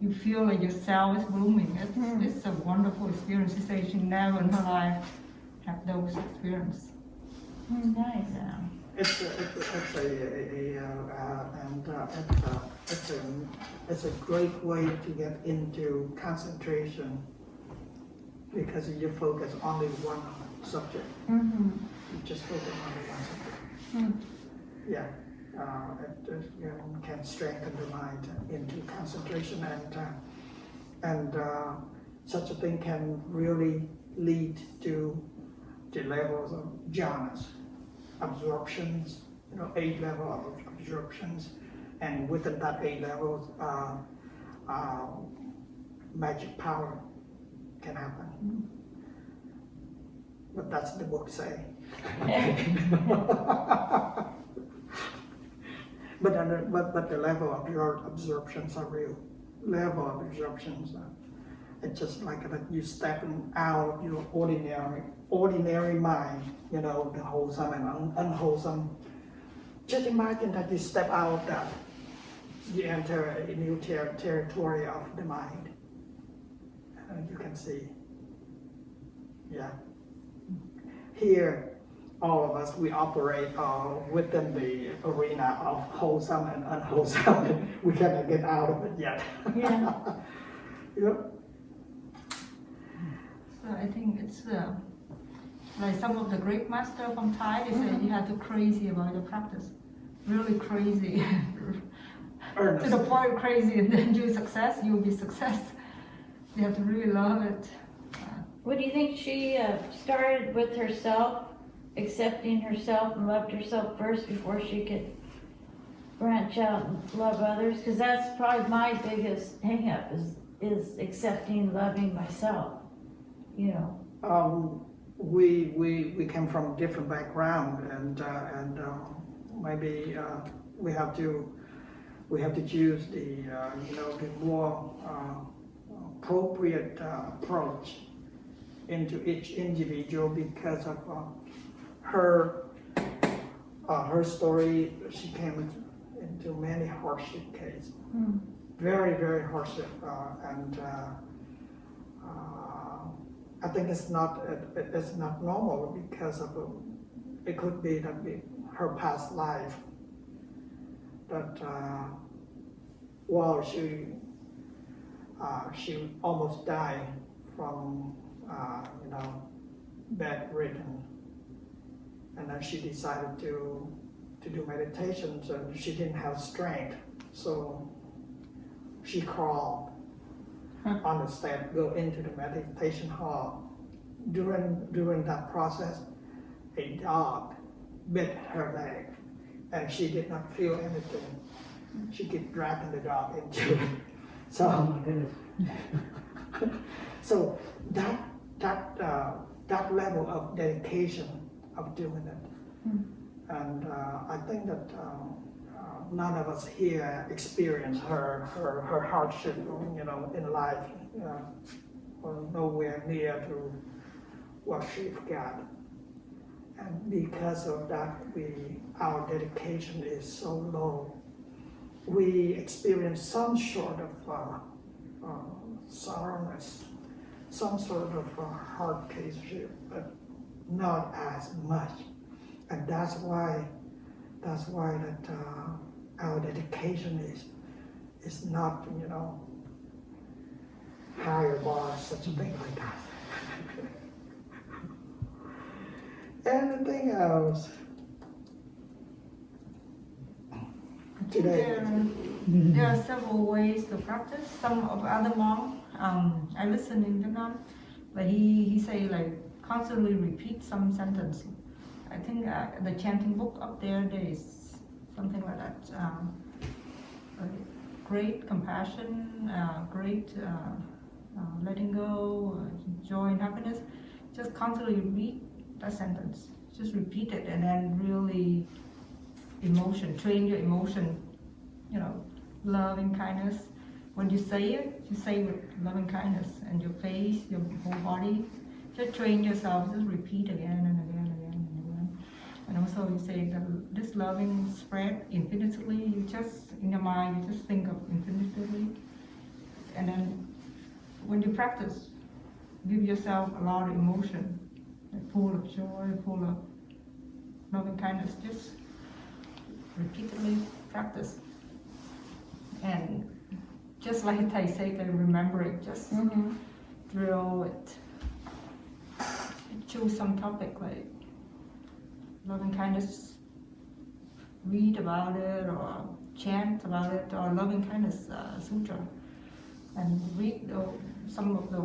you feel like your cell is blooming. It's a wonderful experience. She said she never in her life had those experiences. Nice. Yeah. It's a great way to get into concentration, because you focus only one subject. You just focus only one subject. Yeah, it can strengthen the mind into concentration, and such a thing can really lead to the levels of jhanas. Absorptions, you know, 8 level of absorptions, and within that 8 levels, magic power can happen. But that's the book say. But the level of your absorptions are real. Level of absorptions. It's just like that you stepping out of your ordinary mind, you know, the wholesome and unwholesome. Just imagine that you step out of that, you enter a new territory of the mind. You can see, yeah. Here, all of us, we operate within the arena of wholesome and unwholesome. We cannot get out of it yet. Yeah. Yep. So I think it's like some of the great master from Thai, they said you have to crazy about your practice. Really crazy. To the point crazy, and then you success, you'll be success. You have to really love it. What do you think she started with herself, accepting herself and loved herself first before she could branch branch out and love others, because that's probably my biggest hang up is accepting, loving myself, you know. We came from different background, and maybe we have to choose the the more appropriate approach into each individual because of her story. She came into many hardship cases, very hardship, and I think it's not normal because of it could be that her past life that while she almost died from bedridden, and then she decided to do meditations, and she didn't have strength, so she crawled on the step, go into the meditation hall. During that process, a dog bit her leg, and she did not feel anything. She kept dragging the dog into it. So, Oh my goodness. so that level of dedication of doing it, and I think that none of us here experience her hardship, in life, or nowhere near to what she's got. And because of that, our dedication is so low. We experience some sort of sourness, some sort of hard cases, but not as much. And that's why that our dedication is not, higher bar, such a thing like that. Anything else today? There are several ways to practice. Some of other monks, I listen in Vietnam, but he say like constantly repeat some sentence. I think the chanting book up there is something like that. Great compassion, great letting go, joy and happiness. Just constantly read that sentence. Just repeat it, and then really train your emotion. Loving kindness. When you say it, you say with loving kindness, and your face, your whole body. Just train yourself. Just repeat again and again and again and again. And also, you say that this loving spread infinitely. You just in your mind, you just think of infinitely, and then when you practice, give yourself a lot of emotion, like full of joy, full of loving kindness. Just repeatedly practice. And just like Thầy said, remember it, just drill it. Choose some topic like loving kindness, read about it or chant about it, or loving kindness sutra, and read some of the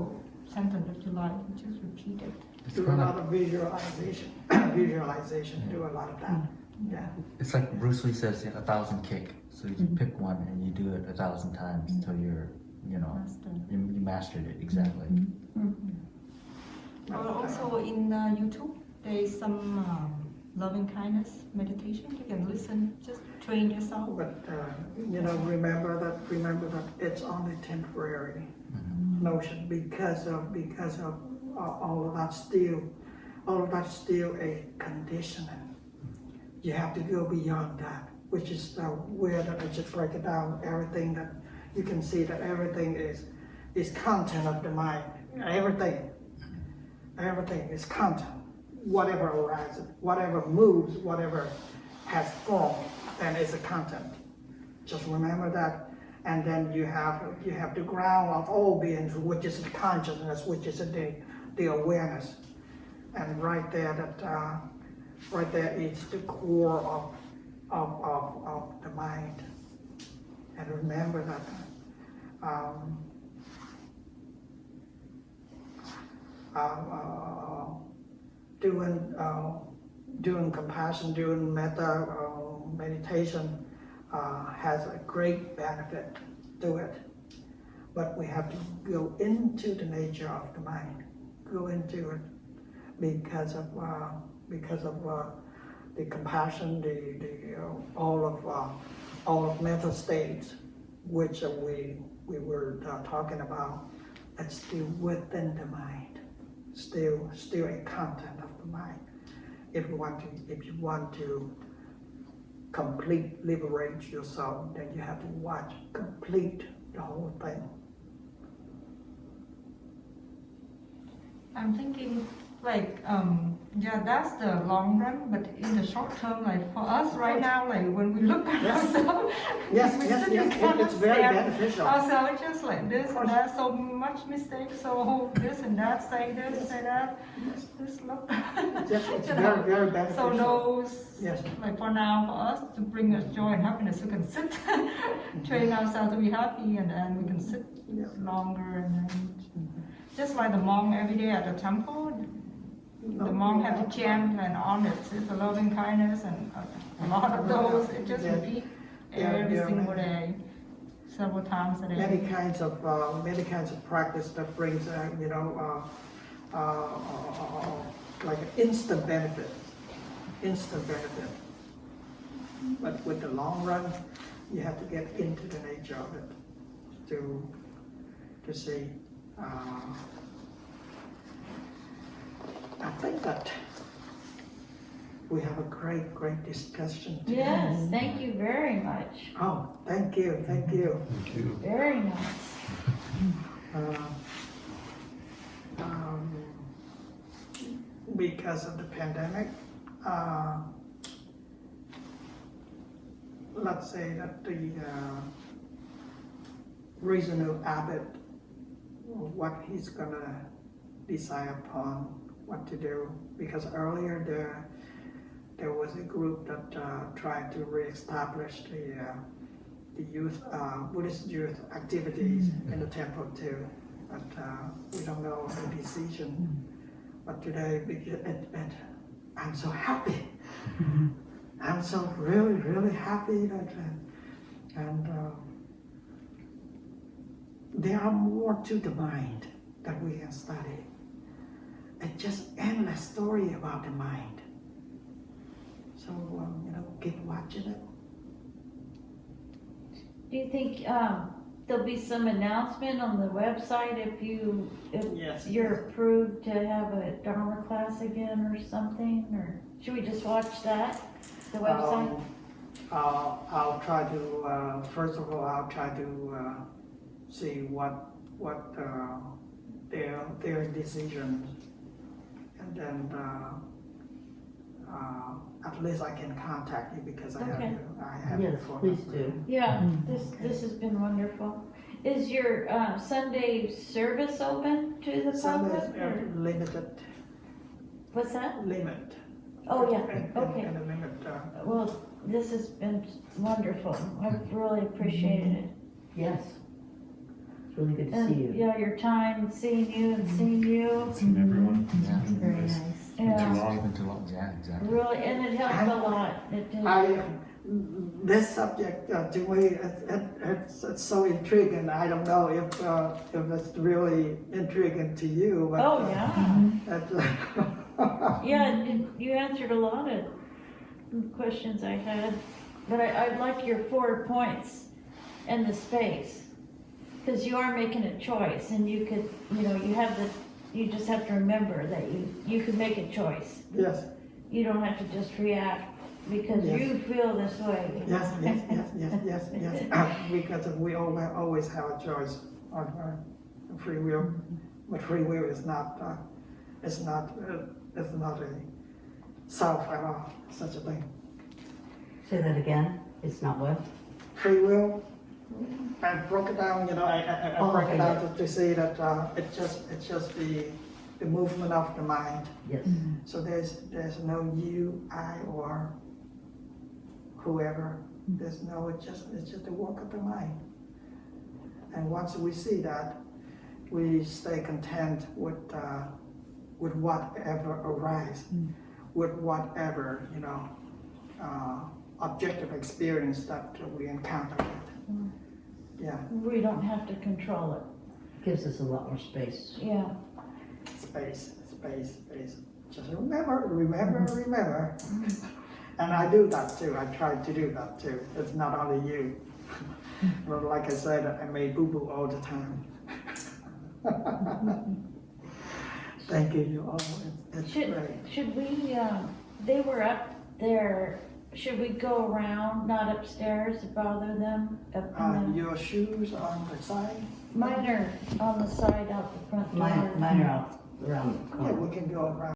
sentence that you like, just repeat it. Do a lot of visualization, do a lot of that. Yeah. It's like Bruce Lee says, 1,000 kick. So you pick one and you do it 1,000 times until you're, you mastered it exactly. Also in YouTube, there is some loving kindness meditation. You can listen, just train yourself. But remember that it's only temporary notion because of all of that still a conditioning. You have to go beyond that, which is where that I just break it down. Everything that you can see that everything is content of the mind. Everything is content. Whatever arises, whatever moves, whatever has form, then it's a content. Just remember that, and then you have the ground of all beings, which is the consciousness, which is the awareness, and right there is the core of the mind. And remember that doing compassion, doing metta meditation, has a great benefit to it. But we have to go into the nature of the mind, go into it because of the compassion, all of mental states, which we were talking about. It's still within the mind, still a content of the mind. If you want to complete liberate yourself, then you have to watch complete the whole thing. I'm thinking like, yeah, that's the long run, but in the short term, like for us right now, like when we look at ourselves, Yes, we yes, sit yes, and it's very understand beneficial. ourselves just like this and that, so much mistakes, so this and that, say this, say that, this look. Yes, it's You know, very, very beneficial. So those, Yes. like for now, for us to bring us joy and happiness, we can sit, train ourselves to be happy, and then we can sit Yeah. longer, and then just like the monk every day at the temple. The monk have to chant and on it. It's a loving kindness and a lot of those. It just Yeah. repeat Yeah, every yeah, single man. day, several times a day. Many kinds of practice that brings like an instant benefit. But with the long run, you have to get into the nature of it to see. I think that we have a great discussion today. Yes, thank you very much. Oh, thank you. Thank you. Very nice. Because of the pandemic, let's say that the regional abbot, what he's gonna decide upon what to do, because earlier there was a group that tried to reestablish the youth Buddhist youth activities in the temple too, but we don't know the decision. But today, I'm so happy. I'm so really happy that, and there are more to the mind that we can study. It's just endless story about the mind. So keep watching it. Do you think there'll be some announcement on the website if Yes. you're approved to have a Dharma class again or something? Or should we just watch that, the website? I'll try to first of all I'll try to see what their decisions, and then at least I can contact you because I Okay. have Yes, your phone please number. do. Yeah, this has been wonderful. Is your Sunday service open to the Some is public? Or? limited. What's that? Limit. Oh, yeah, And okay. a limit. Well, this has been wonderful. I've really appreciated it. Yes. It's really good to see And you. yeah, your time, seeing you and seeing you. Seeing everyone. Yeah. Very nice. Too Yeah, long. Been too long, yeah, exactly. really, and it helped a lot. It did. This subject to me, it's so intriguing. I don't know if it's really intriguing to you, but Oh, yeah. it- Yeah, you answered a lot of questions I had, but I like your 4 points and the space, because you are making a choice, and you could, you just have to remember that you could make a choice. yes, You don't have to just react because Yes. you feel this way. yes, because we always have a choice on free will, but free will is not a self at all, such a thing. Say that again. It's not what? Free will, I broke it down, I Oh, broke it okay, down to see that it's just the movement of the mind. Yes. So there's no you, I, or whoever. There's no, it's just the work of the mind. And once we see that, we stay content with whatever arises, with whatever objective experience that we encounter. Yeah, We don't have to control it. Gives us a lot more space. Yeah. space. Just remember. And I do that too. I try to do that too. It's not only you. But like I said, I make boo-boo all the time. Thank you all. It's great. Should we, they were up there, should we go around, not upstairs, to bother them? Up in the, Your shoes on the side? mine are on the side out the front door. Mine are out around the Yeah, corner. we can go around.